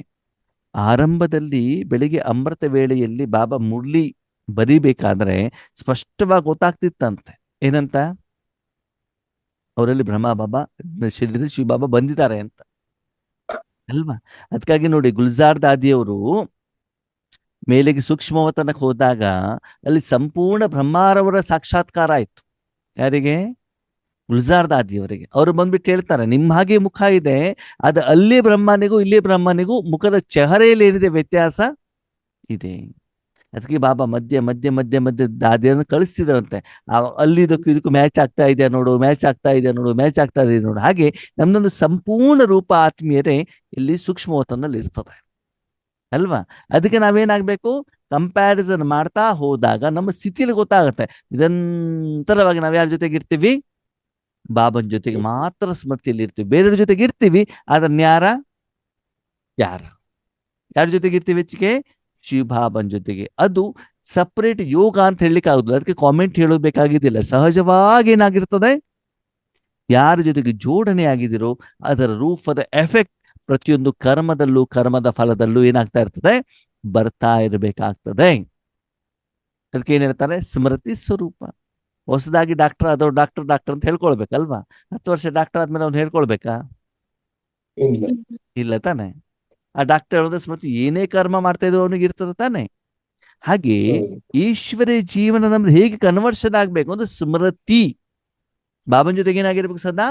ಆರಂಭದಲ್ಲಿ ಬೆಳಿಗ್ಗೆ ಅಮೃತ ವೇಳೆಯಲ್ಲಿ ಬಾಬಾ ಮುರಳಿ ಬರಿಬೇಕಾದ್ರೆ ಸ್ಪಷ್ಟವಾಗಿ ಗೊತ್ತಾಗ್ತಿತ್ತಂತೆ. ಏನಂತ? ಅವರಲ್ಲಿ ಬ್ರಹ್ಮ ಬಾಬಾ ಶರೀರದಲ್ಲಿ ಶಿವ ಬಾಬಾ ಬಂದಿದ್ದಾರೆ ಅಂತ ಅಲ್ವಾ? ಅದಕ್ಕಾಗಿ ನೋಡಿ ಗುಲ್ಜಾರ್ ದಾದಿಯವರು ಮೇಲೆಗೆ ಸೂಕ್ಷ್ಮವತನಕ್ಕೆ ಹೋದಾಗ ಅಲ್ಲಿ ಸಂಪೂರ್ಣ ಬ್ರಹ್ಮಾರವರ ಸಾಕ್ಷಾತ್ಕಾರ ಆಯ್ತು. ಯಾರಿಗೆ? ಗುಲ್ಜಾರ್ದಾದಿಯವರಿಗೆ. ಅವರು ಬಂದ್ಬಿಟ್ಟು ಹೇಳ್ತಾರೆ, ನಿಮ್ಮ ಹಾಗೆ ಮುಖ ಇದೆ, ಅದು ಅಲ್ಲಿ ಬ್ರಹ್ಮನಿಗೂ ಇಲ್ಲಿ ಬ್ರಹ್ಮನಿಗೂ ಮುಖದ ಚೆಹರೆಯಲ್ಲಿ ಏನಿದೆ ವ್ಯತ್ಯಾಸ ಇದೆ. ಅದಕ್ಕೆ ಬಾಬಾ ಮಧ್ಯೆ ಮಧ್ಯೆ ಮಧ್ಯೆ ಮಧ್ಯೆ ದಾದಿಯನ್ನು ಕಳಿಸ್ತಿದ್ರಂತೆ. ಅಲ್ಲಿದಕ್ಕೂ ಇದಕ್ಕೂ ಮ್ಯಾಚ್ ಆಗ್ತಾ ಇದೆ ನೋಡು, ಮ್ಯಾಚ್ ಆಗ್ತಾ ಇದೆ ನೋಡು, ಮ್ಯಾಚ್ ಆಗ್ತಾ ಇದೆ ನೋಡು. ಹಾಗೆ ನಮ್ದೊಂದು ಸಂಪೂರ್ಣ ರೂಪ ಆತ್ಮೀಯರೇ ಇಲ್ಲಿ ಸೂಕ್ಷ್ಮವತನಲ್ಲಿ ಇರ್ತದೆ ಅಲ್ವಾ? ಅದಕ್ಕೆ ನಾವೇನಾಗ್ಬೇಕು, ಕಂಪ್ಯಾರಿಸನ್ ಮಾಡ್ತಾ ಹೋದಾಗ ನಮ್ಮ ಸ್ಥಿತಿಯಲ್ಲಿ ಗೊತ್ತಾಗುತ್ತೆ. ನಿರಂತರವಾಗಿ ನಾವ್ ಯಾರ ಜೊತೆಗೆ ಇರ್ತೀವಿ? ಬಾಬನ್ ಜೊತೆಗೆ ಮಾತ್ರ ಸ್ಮೃತಿಯಲ್ಲಿ ಇರ್ತೀವಿ. ಬೇರೆಯವ್ರ ಜೊತೆಗೆ ಇರ್ತೀವಿ, ಆದ್ರೆ ಯಾರ ಜೊತೆಗೆ ಇರ್ತೀವಿ? ಹೆಚ್ಚಿಗೆ ಶಿವಬಾಬನ್ ಜೊತೆಗೆ. ಅದು ಸಪರೇಟ್ ಯೋಗ ಅಂತ ಹೇಳಲಿಕ್ಕೆ ಆಗುದಿಲ್ಲ, ಅದಕ್ಕೆ ಕಾಮೆಂಟ್ ಹೇಳಬೇಕಾಗಿದ್ದಿಲ್ಲ. ಸಹಜವಾಗಿ ಏನಾಗಿರ್ತದೆ, ಯಾರ ಜೊತೆಗೆ ಜೋಡಣೆ ಆಗಿದಿರೋ ಅದರ ರೂಪದ ಎಫೆಕ್ಟ್ ಪ್ರತಿಯೊಂದು ಕರ್ಮದಲ್ಲೂ ಕರ್ಮದ ಫಲದಲ್ಲೂ ಏನಾಗ್ತಾ ಇರ್ತದೆ, ಬರ್ತಾ ಇರಬೇಕಾಗ್ತದೆ. ಅದಕ್ಕೆ ಏನ್ ಹೇಳ್ತಾರೆ? ಸ್ಮೃತಿ ಸ್ವರೂಪ. ಹೊಸದಾಗಿ ಡಾಕ್ಟರ್ ಆದವ್ರು ಡಾಕ್ಟರ್ ಅಂತ ಹೇಳ್ಕೊಳ್ಬೇಕಲ್ವಾ? 10 ವರ್ಷ ಡಾಕ್ಟರ್ ಆದ್ಮೇಲೆ ಅವ್ನು ಹೇಳ್ಕೊಳ್ಬೇಕಾ? ಇಲ್ಲ ತಾನೆ. ಆ ಡಾಕ್ಟರ್ ಹೇಳೋದು ಸ್ಮೃತಿ ಏನೇ ಕರ್ಮ ಮಾಡ್ತಾ ಇದ್ರು ಅವನಿಗೆ ಇರ್ತದೆ ತಾನೆ. ಹಾಗೆ ಈಶ್ವರ ಜೀವನ ನಮ್ದು ಹೇಗೆ ಕನ್ವರ್ಷನ್ ಆಗ್ಬೇಕು ಅಂದ್ರೆ ಸ್ಮೃತಿ. ಬಾಬನ್ ಜೊತೆಗೆ ಏನಾಗಿರ್ಬೇಕು? ಸದಾ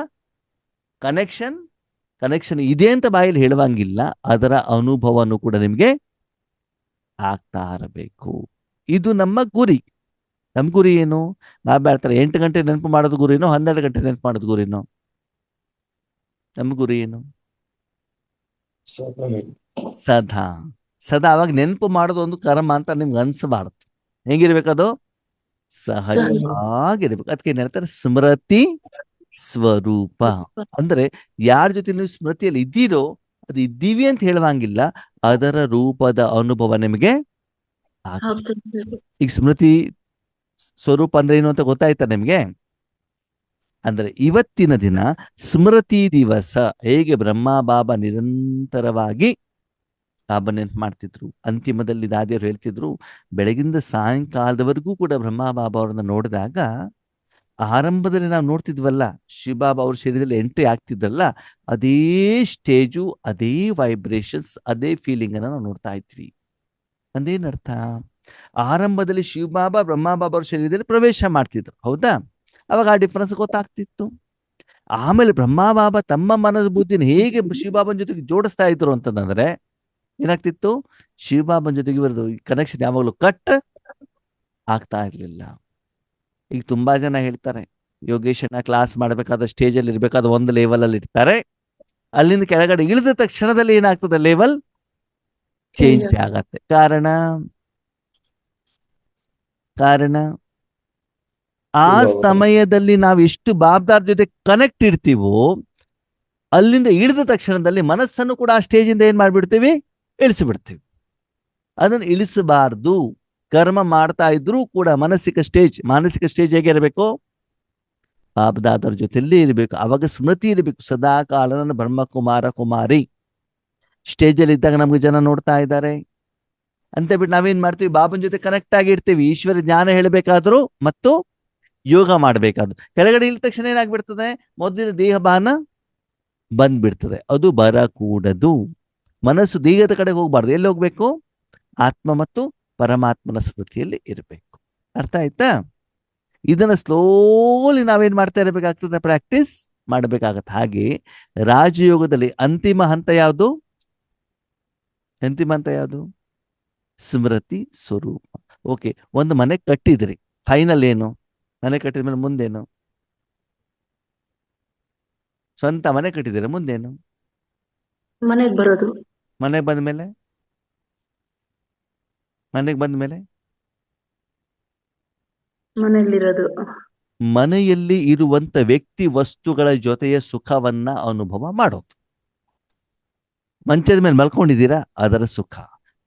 ಕನೆಕ್ಷನ್ ಇದೆ ಅಂತ ಬಾಯಲ್ಲಿ ಹೇಳುವಂಗಿಲ್ಲ, ಅದರ ಅನುಭವನೂ ಕೂಡ ನಿಮ್ಗೆ ಆಗ್ತಾ ಇರಬೇಕು. ಇದು ನಮ್ಮ ಗುರಿ. ನಮ್ ಗುರಿ ಏನು? ಬಾಬಾ ಹೇಳ್ತಾರೆ 8 ಗಂಟೆ ನೆನಪು ಮಾಡೋದು ಗುರಿನೋ 12 ಗಂಟೆ ನೆನಪು ಮಾಡೋದು ಗುರಿನೋ? ನಮ್ ಗುರಿ ಏನು? ಸದಾ ಅವಾಗ ನೆನಪು ಮಾಡೋದು ಒಂದು ಕರ್ಮ ಅಂತ ನಿಮ್ಗೆ ಅನ್ಸಬಾರದು. ಹೆಂಗಿರ್ಬೇಕದು? ಸಹಜವಾಗಿರ್ಬೇಕು. ಅದಕ್ಕೆ ಏನ್ ಹೇಳ್ತಾರೆ? ಸ್ಮೃತಿ ಸ್ವರೂಪ. ಅಂದ್ರೆ ಯಾರ ಜೊತೆ ನೀವು ಸ್ಮೃತಿಯಲ್ಲಿ ಇದ್ದೀರೋ ಅದು ಇದ್ದೀವಿ ಅಂತ ಹೇಳುವಂಗಿಲ್ಲ, ಅದರ ರೂಪದ ಅನುಭವ ನಿಮಗೆ ಆಗ್ತದೆ. ಈಗ ಸ್ಮೃತಿ ಸ್ವರೂಪ ಅಂದ್ರೆ ಏನು ಅಂತ ಗೊತ್ತಾಯ್ತಾ ನಿಮ್ಗೆ? ಅಂದ್ರೆ ಇವತ್ತಿನ ದಿನ ಸ್ಮೃತಿ ದಿವಸ. ಹೇಗೆ ಬ್ರಹ್ಮ ಬಾಬಾ ನಿರಂತರವಾಗಿ ಬಾಬಾ ನೆನ್ಪು ಮಾಡ್ತಿದ್ರು, ಅಂತಿಮದಲ್ಲಿ ದಾದಿಯವರು ಹೇಳ್ತಿದ್ರು, ಬೆಳಗಿಂದ ಸಾಯಂಕಾಲದವರೆಗೂ ಕೂಡ ಬ್ರಹ್ಮ ಬಾಬಾ ಅವ್ರನ್ನ ನೋಡಿದಾಗ, ಆರಂಭದಲ್ಲಿ ನಾವು ನೋಡ್ತಿದ್ವಲ್ಲ ಶಿವಬಾಬಾ ಅವ್ರ ಶರೀರದಲ್ಲಿ ಎಂಟ್ರಿ ಆಗ್ತಿದ್ದಲ್ಲ, ಅದೇ ಸ್ಟೇಜು, ಅದೇ ವೈಬ್ರೇಷನ್ಸ್, ಅದೇ ಫೀಲಿಂಗ್ ಅನ್ನ ನಾವು ನೋಡ್ತಾ ಇದ್ವಿ. ಅಂದೇನರ್ಥ? ಆರಂಭದಲ್ಲಿ ಶಿವಬಾಬಾ ಬ್ರಹ್ಮ ಬಾಬಾ ಅವ್ರ ಶರೀರದಲ್ಲಿ ಪ್ರವೇಶ ಮಾಡ್ತಿದ್ರು, ಹೌದಾ? ಅವಾಗ ಆ ಡಿಫ್ರೆನ್ಸ್ ಗೊತ್ತಾಗ್ತಿತ್ತು. ಆಮೇಲೆ ಬ್ರಹ್ಮ ಬಾಬಾ ತಮ್ಮ ಮನಸ್ಸು ಬುದ್ಧಿನ ಹೇಗೆ ಶಿವಬಾಬನ್ ಜೊತೆಗೆ ಜೋಡಿಸ್ತಾ ಇದ್ರು ಅಂತಂದ್ರೆ ಏನಾಗ್ತಿತ್ತು? ಶಿವಬಾಬನ್ ಜೊತೆಗೆ ಇವ್ರದ್ದು ಕನೆಕ್ಷನ್ ಯಾವಾಗಲೂ ಕಟ್ ಆಗ್ತಾ ಇರ್ಲಿಲ್ಲ. ಈಗ ತುಂಬಾ ಜನ ಹೇಳ್ತಾರೆ, ಯೋಗೇಶನ ಕ್ಲಾಸ್ ಮಾಡ್ಬೇಕಾದ ಸ್ಟೇಜ್ ಅಲ್ಲಿ ಇರ್ಬೇಕಾದ ಒಂದು ಲೆವೆಲ್ ಅಲ್ಲಿ ಇರ್ತಾರೆ, ಅಲ್ಲಿಂದ ಕೆಳಗಡೆ ಇಳಿದ ತಕ್ಷಣದಲ್ಲಿ ಏನಾಗ್ತದೆ? ಲೆವೆಲ್ ಚೇಂಜ್ ಆಗತ್ತೆ. ಕಾರಣ ಆ ಸಮಯದಲ್ಲಿ ನಾವು ಎಷ್ಟು ಬಾಬ್ದಾರ್ ಜೊತೆ ಕನೆಕ್ಟ್ ಇರ್ತೀವೋ ಅಲ್ಲಿಂದ ಇಳಿದ ತಕ್ಷಣದಲ್ಲಿ ಮನಸ್ಸನ್ನು ಕೂಡ ಆ ಸ್ಟೇಜ್ ಇಂದ ಏನ್ ಮಾಡ್ಬಿಡ್ತೀವಿ? ಇಳಿಸಿಬಿಡ್ತೀವಿ. ಅದನ್ನು ಇಳಿಸಬಾರ್ದು. ಕರ್ಮ ಮಾಡ್ತಾ ಇದ್ರೂ ಕೂಡ ಮಾನಸಿಕ ಸ್ಟೇಜ್ ಹೇಗೆ ಇರಬೇಕು? ಬಾಬ್ದಾದರ ಜೊತೆಯಲ್ಲಿ ಇರಬೇಕು. ಅವಾಗ ಸ್ಮೃತಿ ಇರಬೇಕು. ಸದಾ ಕಾಲ ನನ್ನ ಬ್ರಹ್ಮಕುಮಾರ ಕುಮಾರಿ ಸ್ಟೇಜಲ್ಲಿ ಇದ್ದಾಗ ನಮ್ಗೆ ಜನ ನೋಡ್ತಾ ಇದ್ದಾರೆ ಅಂತ ಬಿಟ್ಟು ನಾವೇನ್ ಮಾಡ್ತೀವಿ? ಬಾಬನ್ ಜೊತೆ ಕನೆಕ್ಟ್ ಆಗಿರ್ತೀವಿ. ಈಶ್ವರ ಜ್ಞಾನ ಹೇಳಬೇಕಾದ್ರು ಮತ್ತು ಯೋಗ ಮಾಡಬೇಕಾದ್ರು ಕೆಳಗಡೆ ಇಳಿದ ತಕ್ಷಣ ಏನಾಗ್ಬಿಡ್ತದೆ? ಮೊದಲಿನ ದೇಹ ಭಾನ ಬಂದ್ಬಿಡ್ತದೆ. ಅದು ಬರಕೂಡದು. ಮನಸ್ಸು ದೇಹದ ಕಡೆಗೆ ಹೋಗ್ಬಾರ್ದು. ಎಲ್ಲಿ ಹೋಗ್ಬೇಕು? ಆತ್ಮ ಮತ್ತು ಪರಮಾತ್ಮನ ಸ್ಮೃತಿಯಲ್ಲಿ ಇರಬೇಕು. ಅರ್ಥ ಆಯ್ತಾ? ಇದನ್ನ ಸ್ಲೋಲಿ ನಾವೇನ್ ಮಾಡ್ತಾ ಇರಬೇಕಾಗ್ತದೆ? ಪ್ರಾಕ್ಟೀಸ್ ಮಾಡಬೇಕಾಗತ್ತೆ. ಹಾಗೆ ರಾಜಯೋಗದಲ್ಲಿ ಅಂತಿಮ ಹಂತ ಯಾವುದು? ಸ್ಮೃತಿ ಸ್ವರೂಪ. ಓಕೆ, ಒಂದು ಮನೆ ಕಟ್ಟಿದ್ರಿ, ಫೈನಲ್ ಏನು? ಮನೆ ಕಟ್ಟಿದ್ಮೇಲೆ ಮುಂದೇನು? ಸ್ವಂತ ಮನೆ ಕಟ್ಟಿದ್ದೀರ, ಮುಂದೇನು? ಮನೆಗ್ ಬರೋದು. ಮನೆಗೆ ಬಂದ್ಮೇಲೆ ಮನೆಯಲ್ಲಿರೋದು. ಮನೆಯಲ್ಲಿ ಇರುವಂತ ವ್ಯಕ್ತಿ ವಸ್ತುಗಳ ಜೊತೆಯ ಸುಖವನ್ನ ಅನುಭವ ಮಾಡೋದು. ಮಂಚದ ಮೇಲೆ ಮಲ್ಕೊಂಡಿದ್ದೀರಾ, ಅದರ ಸುಖ.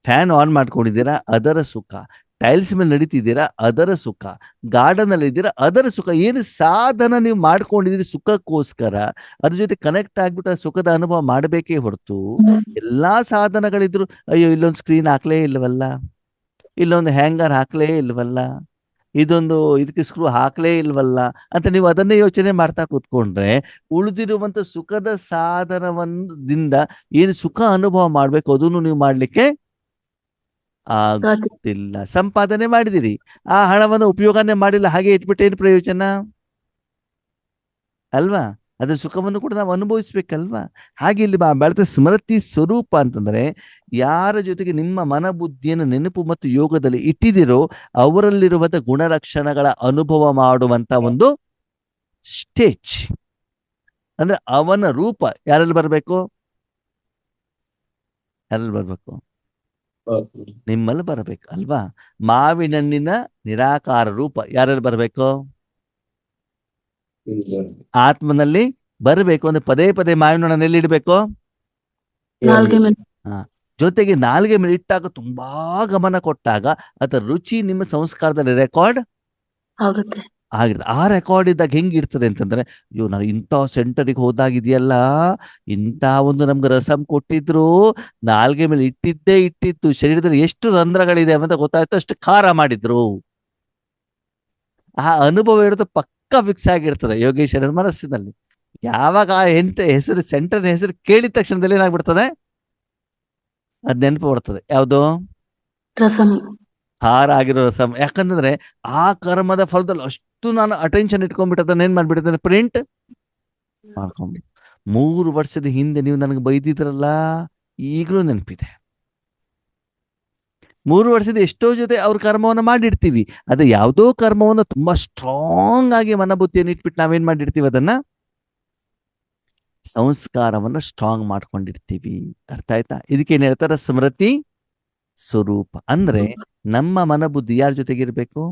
ಫ್ಯಾನ್ ಆನ್ ಮಾಡ್ಕೊಂಡಿದ್ದೀರಾ, ಅದರ ಸುಖ. ಟೈಲ್ಸ್ ಮೇಲೆ ನಡೀತಿದ್ದೀರಾ, ಅದರ ಸುಖ. ಗಾರ್ಡನ್ ಅಲ್ಲಿ ಇದ್ದೀರಾ, ಅದರ ಸುಖ. ಏನು ಸಾಧನ ನೀವು ಮಾಡ್ಕೊಂಡಿದ್ದೀರಿ ಸುಖಕ್ಕೋಸ್ಕರ, ಅದ್ರ ಜೊತೆ ಕನೆಕ್ಟ್ ಆಗ್ಬಿಟ್ಟು ಸುಖದ ಅನುಭವ ಮಾಡಬೇಕೇ ಹೊರತು ಎಲ್ಲಾ ಸಾಧನಗಳಿದ್ರು ಅಯ್ಯೋ ಇಲ್ಲೊಂದು ಸ್ಕ್ರೀನ್ ಹಾಕ್ಲೇ ಇಲ್ವಲ್ಲ, ಇಲ್ಲೊಂದು ಹ್ಯಾಂಗರ್ ಹಾಕ್ಲೇ ಇಲ್ವಲ್ಲ, ಇದಕ್ಕೆ ಸ್ಕ್ರೂ ಹಾಕ್ಲೇ ಇಲ್ವಲ್ಲ ಅಂತ ನೀವು ಅದನ್ನೇ ಯೋಚನೆ ಮಾಡ್ತಾ ಕೂತ್ಕೊಂಡ್ರೆ ಉಳಿದಿರುವಂತ ಸುಖದ ಸಾಧನದಿಂದ ಏನು ಸುಖ ಅನುಭವ ಮಾಡ್ಬೇಕು ಅದನ್ನು ನೀವು ಮಾಡ್ಲಿಕ್ಕೆ ಆಗುತ್ತಿಲ್ಲ. ಸಂಪಾದನೆ ಮಾಡಿದಿರಿ, ಆ ಹಣವನ್ನು ಉಪಯೋಗನೇ ಮಾಡಿಲ್ಲ, ಹಾಗೆ ಇಟ್ಬಿಟ್ಟು ಏನು ಪ್ರಯೋಜನ? ಅಲ್ವಾ? ಅದ್ರ ಸುಖವನ್ನು ಕೂಡ ನಾವು ಅನುಭವಿಸ್ಬೇಕಲ್ವಾ? ಹಾಗೆ ಇಲ್ಲಿ ಬೆಳೆದ ಸ್ಮೃತಿ ಸ್ವರೂಪ ಅಂತಂದ್ರೆ ಯಾರ ಜೊತೆಗೆ ನಿಮ್ಮ ಮನಬುದ್ಧಿಯನ್ನು ನೆನಪು ಮತ್ತು ಯೋಗದಲ್ಲಿ ಇಟ್ಟಿದಿರೋ ಅವರಲ್ಲಿರುವಂತ ಗುಣಲಕ್ಷಣಗಳ ಅನುಭವ ಮಾಡುವಂತ ಒಂದು ಸ್ಟೇಜ್. ಅಂದ್ರೆ ಅವನ ರೂಪ ಯಾರಲ್ಲಿ ಬರ್ಬೇಕು? ಯಾರಲ್ಲಿ ಬರ್ಬೇಕು? ನಿಮ್ಮಲ್ಲಿ ಬರಬೇಕು ಅಲ್ವಾ? ಮಾವಿನಣ್ಣಿನ ನಿರಾಕಾರ ರೂಪ ಯಾರಲ್ಲಿ ಬರಬೇಕು? ಆತ್ಮನಲ್ಲಿ ಬರಬೇಕು. ಅಂದ್ರೆ ಪದೇ ಪದೇ ಮಾವಿನ ಎಲ್ಲಿ ಇಡಬೇಕು? ನಾಲ್ಗೆ ಮೇಲೆ ಜೊತೆಗೆ ನಾಲ್ಗೆ ಮೇಲೆ ಇಟ್ಟಾಗ ತುಂಬಾ ಗಮನ ಕೊಟ್ಟಾಗ ಅದರ ರುಚಿ ನಿಮ್ಮ ಸಂಸ್ಕಾರದಲ್ಲಿ ರೆಕಾರ್ಡ್ ಆಗುತ್ತೆ. ಆಗಿರ್ತದೆ. ಆ ರೆಕಾರ್ಡ್ ಇದ್ದಾಗ ಹೆಂಗಿರ್ತದೆ ಅಂತಂದ್ರೆ, ಅಯ್ಯೋ ನಾನು ಇಂಥ ಸೆಂಟರಿಗೆ ಹೋದಾಗಿದೆಯಲ್ಲ, ಇಂಥ ಒಂದು ನಮ್ಗೆ ರಸಂ ಕೊಟ್ಟಿದ್ರು, ನಾಲ್ಗೆ ಮೇಲೆ ಇಟ್ಟಿತ್ತು, ಶರೀರದಲ್ಲಿ ಎಷ್ಟು ರಂಧ್ರಗಳಿದೆ ಅಂತ ಗೊತ್ತಾಯ್ತು, ಅಷ್ಟು ಖಾರ ಮಾಡಿದ್ರು. ಆ ಅನುಭವ ಇರೋದು ಪಕ್ಕ ಫಿಕ್ಸ್ ಆಗಿರ್ತದೆ ಯೋಗೇಶ್ವರನ ಮನಸ್ಸಿನಲ್ಲಿ. ಯಾವಾಗ ಆ ಹೆಸರು ಸೆಂಟರ್ ಹೆಸರು ಕೇಳಿದ ತಕ್ಷಣದಲ್ಲಿ ಏನಾಗ್ಬಿಡ್ತದೆ? ಅದ್ ನೆನಪು ಬರ್ತದೆ. ಯಾವುದು? ರಸಂ. ಖಾರ ಆಗಿರೋ ರಸಂ. ಯಾಕಂದ್ರೆ ಆ ಕರ್ಮದ ಫಲದಲ್ಲಿ ಅಷ್ಟು ನಾನು ಅಟೆನ್ಷನ್ ಇಟ್ಕೊಂಡ್ಬಿಟ್ಟು ಏನ್ ಮಾಡ್ಬಿಡ್ತೇನೆ, ಪ್ರಿಂಟ್ ಮಾಡ್ಕೊಂಡು. 3 ವರ್ಷದ ಹಿಂದೆ ನೀವು ನನಗೆ ಬೈದಿದ್ರಲ್ಲ, ಈಗಲೂ ನೆನಪಿದೆ. 3 ವರ್ಷದ ಎಷ್ಟೋ ಜೊತೆ ಅವ್ರ ಕರ್ಮವನ್ನ ಮಾಡಿರ್ತೀವಿ. ಅದೇ ಯಾವುದೋ ಕರ್ಮವನ್ನ ತುಂಬಾ ಸ್ಟ್ರಾಂಗ್ ಆಗಿ ಮನಬುದ್ಧಿಯನ್ನು ಇಟ್ಬಿಟ್ಟು ನಾವೇನ್ ಮಾಡಿರ್ತೀವಿ, ಅದನ್ನ ಸಂಸ್ಕಾರವನ್ನ ಸ್ಟ್ರಾಂಗ್ ಮಾಡ್ಕೊಂಡಿರ್ತೀವಿ. ಅರ್ಥ ಆಯ್ತಾ? ಇದಕ್ಕೇನ್ ಹೇಳ್ತಾರ? ಸ್ಮೃತಿ ಸ್ವರೂಪ. ಅಂದ್ರೆ ನಮ್ಮ ಮನಬುದ್ಧಿ ಯಾರ ಜೊತೆಗಿರ್ಬೇಕು?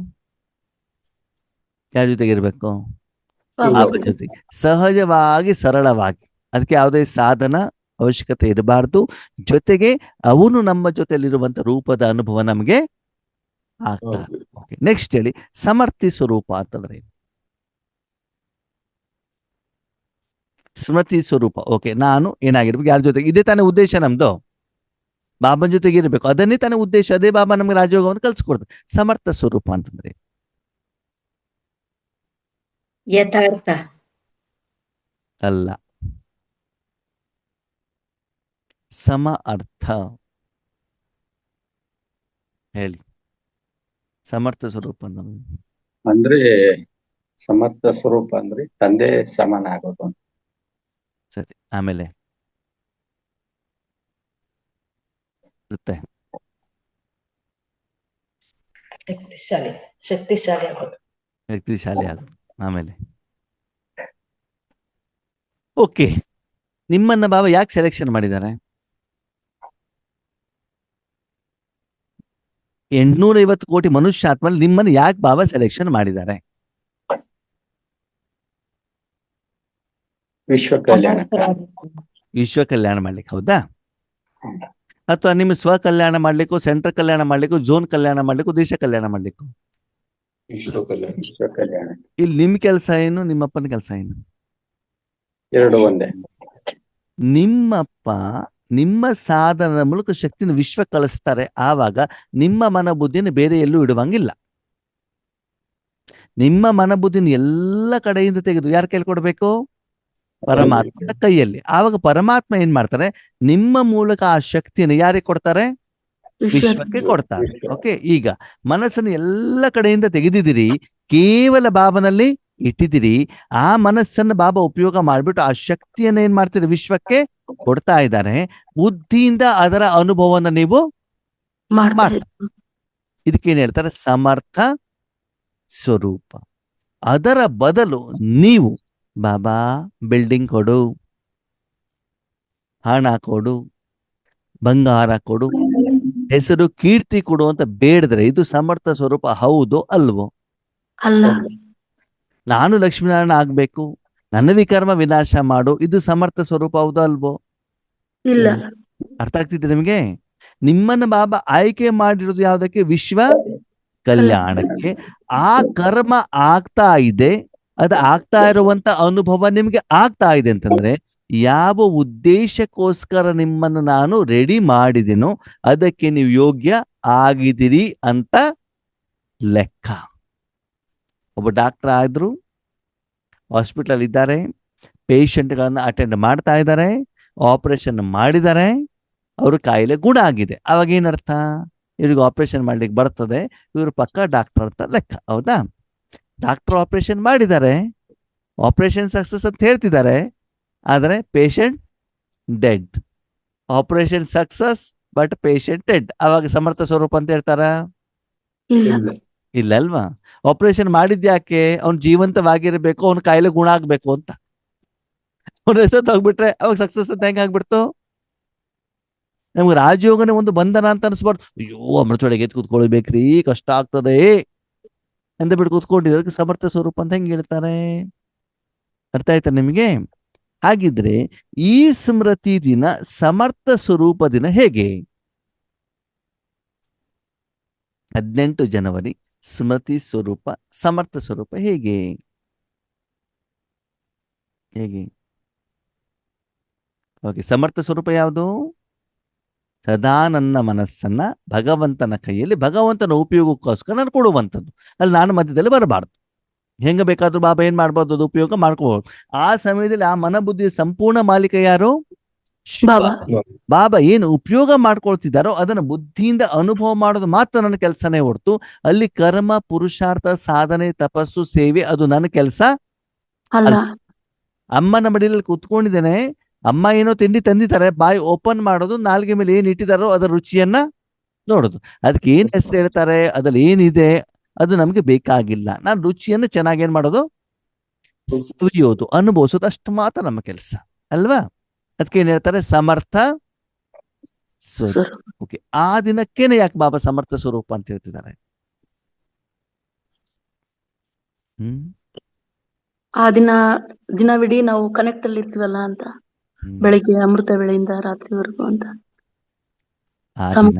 ಯಾರ ಜೊತೆಗಿರ್ಬೇಕು? ಜೊತೆಗೆ ಸಹಜವಾಗಿ, ಸರಳವಾಗಿ. ಅದಕ್ಕೆ ಯಾವುದೇ ಸಾಧನ ಅವಶ್ಯಕತೆ ಇರಬಾರ್ದು. ಜೊತೆಗೆ ಅವನು ನಮ್ಮ ಜೊತೆಲಿರುವಂತ ರೂಪದ ಅನುಭವ ನಮಗೆ ಆಗ್ತಾರೆ. ನೆಕ್ಸ್ಟ್ ಹೇಳಿ, ಸಮರ್ಥಿ ಸ್ವರೂಪ ಅಂತಂದ್ರೆ ಸ್ಮೃತಿ ಸ್ವರೂಪ. ಓಕೆ, ನಾನು ಏನಾಗಿರ್ಬೇಕು? ಯಾರ ಜೊತೆಗೆ? ಇದೇ ತಾನೇ ಉದ್ದೇಶ ನಮ್ದು, ಬಾಬನ ಜೊತೆಗೆ ಇರಬೇಕು. ಅದನ್ನೇ ತಾನೇ ಉದ್ದೇಶ. ಅದೇ ಬಾಬಾ ನಮ್ಗೆ ರಾಜಯೋಗವನ್ನು ಕಲ್ಸ್ಕೊಡ್ತಾರೆ. ಸಮರ್ಥ ಸ್ವರೂಪ ಅಂತಂದ್ರೆ ಯಥಾರ್ಥ ಅಲ್ಲ, ಸಮ ಅರ್ಥ. ಹೇಳಿ, ಸಮರ್ಥ ಸ್ವರೂಪ ಅಂದ್ರೆ ಸಮರ್ಥ ಸ್ವರೂಪ ಅಂದ್ರೆ ತಂದೆ ಸಮಾನ ಆಗೋದು. ಸರಿ, ಆಮೇಲೆ ಶಕ್ತಿಶಾಲಿ ಆಗೋದು. ಶಕ್ತಿಶಾಲಿ ಆಗೋದು. ಆಮೇಲೆ ಓಕೆ, ನಿಮ್ಮನ್ನ ಬಾಬಾ ಯಾಕೆ ಸೆಲೆಕ್ಷನ್ ಮಾಡಿದ್ದಾರೆ? 850 ಕೋಟಿ ಮನುಷ್ಯ ಆತ್ಮಲ್ಲಿ ನಿಮ್ಮನ್ನು ಯಾಕೆ ಬಾಬಾ ಸೆಲೆಕ್ಷನ್ ಮಾಡಿದ್ದಾರೆ? ವಿಶ್ವ ಕಲ್ಯಾಣ. ವಿಶ್ವ ಕಲ್ಯಾಣ ಮಾಡ್ಲಿಕ್ಕೆ, ಹೌದಾ? ಅಥವಾ ನಿಮ್ಮ ಸ್ವ ಕಲ್ಯಾಣ ಮಾಡ್ಲಿಕ್ಕೂ, ಸೆಂಟ್ರಲ್ ಕಲ್ಯಾಣ ಮಾಡ್ಲಿಕ್ಕೂ, ಝೋನ್ ಕಲ್ಯಾಣ ಮಾಡ್ಲಿಕ್ಕೂ, ದೇಶ ಕಲ್ಯಾಣ ಮಾಡ್ಲಿಕ್ಕೂ? ವಿಶ್ವ ಕಲ್ಯಾಣ. ಇಲ್ಲಿ ನಿಮ್ ಕೆಲಸ ಏನು, ನಿಮ್ಮಪ್ಪನ ಕೆಲಸ ಏನು? ಎರಡು ಒಂದೇ. ನಿಮ್ಮಪ್ಪ ನಿಮ್ಮ ಸಾಧನದ ಮೂಲಕ ಶಕ್ತಿನ ವಿಶ್ವ ಕಳಿಸ್ತಾರೆ. ಆವಾಗ ನಿಮ್ಮ ಮನಬುದ್ಧಿನ ಬೇರೆ ಎಲ್ಲೂ ಇಡುವಂಗಿಲ್ಲ. ನಿಮ್ಮ ಮನಬುದ್ಧಿನ ಎಲ್ಲ ಕಡೆಯಿಂದ ತೆಗೆದು ಯಾರ ಕೈಲಿ ಕೊಡ್ಬೇಕು? ಪರಮಾತ್ಮನ ಕೈಯಲ್ಲಿ. ಆವಾಗ ಪರಮಾತ್ಮ ಏನ್ ಮಾಡ್ತಾರೆ? ನಿಮ್ಮ ಮೂಲಕ ಆ ಶಕ್ತಿಯನ್ನು ಯಾರಿಗೆ ಕೊಡ್ತಾರೆ? ವಿಶ್ವಕ್ಕೆ ಕೊಡ್ತಾರೆ. ಓಕೆ, ಈಗ ಮನಸ್ಸನ್ನು ಎಲ್ಲ ಕಡೆಯಿಂದ ತೆಗೆದಿದ್ದೀರಿ, ಕೇವಲ ಬಾಬನಲ್ಲಿ ಇಟ್ಟಿದ್ದೀರಿ. ಆ ಮನಸ್ಸನ್ನು ಬಾಬಾ ಉಪಯೋಗ ಮಾಡ್ಬಿಟ್ಟು ಆ ಶಕ್ತಿಯನ್ನ ಏನ್ ಮಾಡ್ತೀರಿ? ವಿಶ್ವಕ್ಕೆ ಕೊಡ್ತಾ ಇದ್ದಾರೆ. ಬುದ್ಧಿಯಿಂದ ಅದರ ಅನುಭವನ ನೀವು ಮಾಡ್ತಾರೆ. ಇದಕ್ಕೇನ್ ಹೇಳ್ತಾರೆ? ಸಮರ್ಥ ಸ್ವರೂಪ. ಅದರ ಬದಲು ನೀವು ಬಾಬಾ ಬಿಲ್ಡಿಂಗ್ ಕೊಡು, ಹಣ ಕೊಡು, ಬಂಗಾರ ಕೊಡು, ಹೆಸರು ಕೀರ್ತಿ ಕೊಡು ಅಂತ ಬೇಡಿದ್ರೆ ಇದು ಸಮರ್ಥ ಸ್ವರೂಪ ಹೌದೋ ಅಲ್ವೋ? ಅಲ್ಲ. ನಾನು ಲಕ್ಷ್ಮೀನಾರಾಯಣ ಆಗ್ಬೇಕು, ನನ್ನ ವಿಕರ್ಮ ವಿನಾಶ ಮಾಡು, ಇದು ಸಮರ್ಥ ಸ್ವರೂಪ ಹೌದೋ ಅಲ್ವೋ? ಇಲ್ಲ. ಅರ್ಥ ಆಗ್ತಿದೆ ನಿಮಗೆ? ನಿಮ್ಮನ್ನ ಬಾಬಾ ಆಯ್ಕೆ ಮಾಡಿರೋದು ಯಾವ್ದಕ್ಕೆ? ವಿಶ್ವ ಕಲ್ಯಾಣಕ್ಕೆ. ಆ ಕರ್ಮ ಆಗ್ತಾ ಇದೆ, ಅದು ಆಗ್ತಾ ಇರುವಂತ ಅನುಭವ ನಿಮ್ಗೆ ಆಗ್ತಾ ಇದೆ ಅಂತಂದ್ರೆ ಯಾವ ಉದ್ದೇಶಕ್ಕೋಸ್ಕರ ನಿಮ್ಮನ್ನು ನಾನು ರೆಡಿ ಮಾಡಿದೆನೋ ಅದಕ್ಕೆ ನೀವು ಯೋಗ್ಯ ಆಗಿದ್ದೀರಿ ಅಂತ ಲೆಕ್ಕ. ಒಬ್ಬ ಡಾಕ್ಟರ್ ಆದ್ರು, ಹಾಸ್ಪಿಟಲ್ ಇದ್ದಾರೆ, ಪೇಷಂಟ್ಗಳನ್ನ ಅಟೆಂಡ್ ಮಾಡ್ತಾ ಇದ್ದಾರೆ, ಆಪರೇಷನ್ ಮಾಡಿದ್ದಾರೆ, ಅವ್ರ ಕಾಯಿಲೆ ಗುಣ ಆಗಿದೆ. ಅವಾಗ ಏನರ್ಥ? ಇವ್ರಿಗೆ ಆಪರೇಷನ್ ಮಾಡ್ಲಿಕ್ಕೆ ಬರ್ತದೆ, ಇವರು ಪಕ್ಕ ಡಾಕ್ಟರ್ ಅಂತ ಲೆಕ್ಕ, ಹೌದಾ? ಡಾಕ್ಟರ್ ಆಪರೇಷನ್ ಮಾಡಿದ್ದಾರೆ, ಆಪರೇಷನ್ ಸಕ್ಸಸ್ ಅಂತ ಹೇಳ್ತಿದ್ದಾರೆ, ಆದರೆ patient dead. Operation success but patient dead. ಅವಾಗ ಸಮರ್ಥ ಸ್ವರೂಪ ಅಂತ ಹೇಳ್ತಾರ? ಇಲ್ಲ. ಇಲ್ಲ. ಇಲ್ಲ ಅಲ್ವಾ? ಆಪರೇಷನ್ ಮಾಡಿದ್ಯಾಕೆ? ಅವ್ನು ಜೀವಂತವಾಗಿರ್ಬೇಕು, ಅವ್ನ ಕಾಯಿಲೆ ಗುಣ ಆಗ್ಬೇಕು ಅಂತ. ಅವ್ನ ಹೆಸರು ಹೋಗ್ಬಿಟ್ರೆ ಅವಾಗ ಸಕ್ಸಸ್ ಅಂತ ಹೆಂಗ್ ಆಗ್ಬಿಡ್ತು? ನಮ್ಗೆ ರಾಜಯೋಗನೇ ಒಂದು ಬಂಧನ ಅಂತ ಅನ್ಸ್ಬಾರ್ದು. ಅಯ್ಯೋ ಅಮೃತೊಳಗೆ ಎದ್ದು ಕೂತ್ಕೊಳ್ಬೇಕ್ರಿ, ಕಷ್ಟ ಆಗ್ತದೆ ಅಂತ ಬಿಟ್ಟು ಕೂತ್ಕೊಂಡಿದ್ರೆ ಅದಕ್ಕೆ ಸಮರ್ಥ ಸ್ವರೂಪ ಅಂತ ಹೆಂಗ್ ಹೇಳ್ತಾರೆ? ಅರ್ಥ ಆಯ್ತಾ ನಿಮಗೆ? ಹಾಗಿದ್ರೆ ಈ ಸ್ಮೃತಿ ದಿನ ಸಮರ್ಥ ಸ್ವರೂಪ ದಿನ ಹೇಗೆ? 18 ಜನವರಿ ಸ್ಮೃತಿ ಸ್ವರೂಪ ಸಮರ್ಥ ಸ್ವರೂಪ ಹೇಗೆ? ಹೇಗೆ? ಓಕೆ, ಸಮರ್ಥ ಸ್ವರೂಪ ಯಾವುದು? ಸದಾ ನನ್ನ ಮನಸ್ಸನ್ನ ಭಗವಂತನ ಕೈಯಲ್ಲಿ ಭಗವಂತನ ಉಪಯೋಗಕ್ಕೋಸ್ಕರ ನಾನು ಕೊಡುವಂಥದ್ದು. ಅಲ್ಲಿ ನಾನು ಮಧ್ಯದಲ್ಲಿ ಬರಬಾರ್ದು. ಹೆಂಗ ಬೇಕಾದ್ರೂ ಬಾಬಾ ಏನ್ ಮಾಡ್ಬೋದು? ಅದು ಉಪಯೋಗ ಮಾಡ್ಕೋಬಹುದು. ಆ ಸಮಯದಲ್ಲಿ ಆ ಮನಬುದ್ಧಿಯ ಸಂಪೂರ್ಣ ಮಾಲೀಕ ಯಾರು? ಶಿವ. ಬಾಬಾ. ಬಾಬಾ ಏನು ಉಪಯೋಗ ಮಾಡ್ಕೊಳ್ತಿದ್ದಾರೋ ಅದನ್ನ ಬುದ್ಧಿಯಿಂದ ಅನುಭವ ಮಾಡೋದು ಮಾತ್ರ ನನ್ನ ಕೆಲಸನೇ ಹೊರತು ಅಲ್ಲಿ ಕರ್ಮ, ಪುರುಷಾರ್ಥ, ಸಾಧನೆ, ತಪಸ್ಸು, ಸೇವೆ ಅದು ನನ್ನ ಕೆಲಸ ಅಲ್ಲ. ಅಮ್ಮನ ಮಡಿಲಲ್ಲಿ ಕುತ್ಕೊಂಡಿದ್ದೇನೆ, ಅಮ್ಮ ಏನೋ ತಿಂಡಿ ತಂದಿದ್ದಾರೆ, ಬಾಯಿ ಓಪನ್ ಮಾಡೋದು, ನಾಲ್ಗೆ ಮೇಲೆ ಏನ್ ಇಟ್ಟಿದಾರೋ ಅದರ ರುಚಿಯನ್ನ ನೋಡೋದು. ಅದಕ್ಕೆ ಏನ್ ಹೆಸರು ಹೇಳ್ತಾರೆ, ಅದ್ರಲ್ಲಿ ಏನಿದೆ ಅದು ನಮ್ಗೆ ಬೇಕಾಗಿಲ್ಲ. ನಾನು ರುಚಿಯನ್ನು ಚೆನ್ನಾಗಿ ಏನ್ ಮಾಡೋದು? ಸವಿಯೋದು, ಅನುಭವಿಸೋದು, ಅಷ್ಟು ಮಾತ್ರ ನಮ್ಮ ಕೆಲಸ ಅಲ್ವಾ? ಅದಕ್ಕೆ ಏನ್ ಹೇಳ್ತಾರೆ? ಸಮರ್ಥ ಸ್ವರೂಪ. ಓಕೆ, ಆ ದಿನಕ್ಕೇನೆ ಯಾಕೆ ಬಾಬಾ ಸಮರ್ಥ ಸ್ವರೂಪ ಅಂತ ಹೇಳ್ತಿದ್ದಾರೆ? ಆ ದಿನವಿಡೀ ನಾವು ಕನೆಕ್ಟ್ ಅಲ್ಲಿ ಇರ್ತೀವಲ್ಲ ಅಂತ, ಬೆಳಿಗ್ಗೆ ಅಮೃತ ವೇಳೆಯಿಂದ ರಾತ್ರಿವರೆಗೂ ಅಂತ. ಆ ದಿನ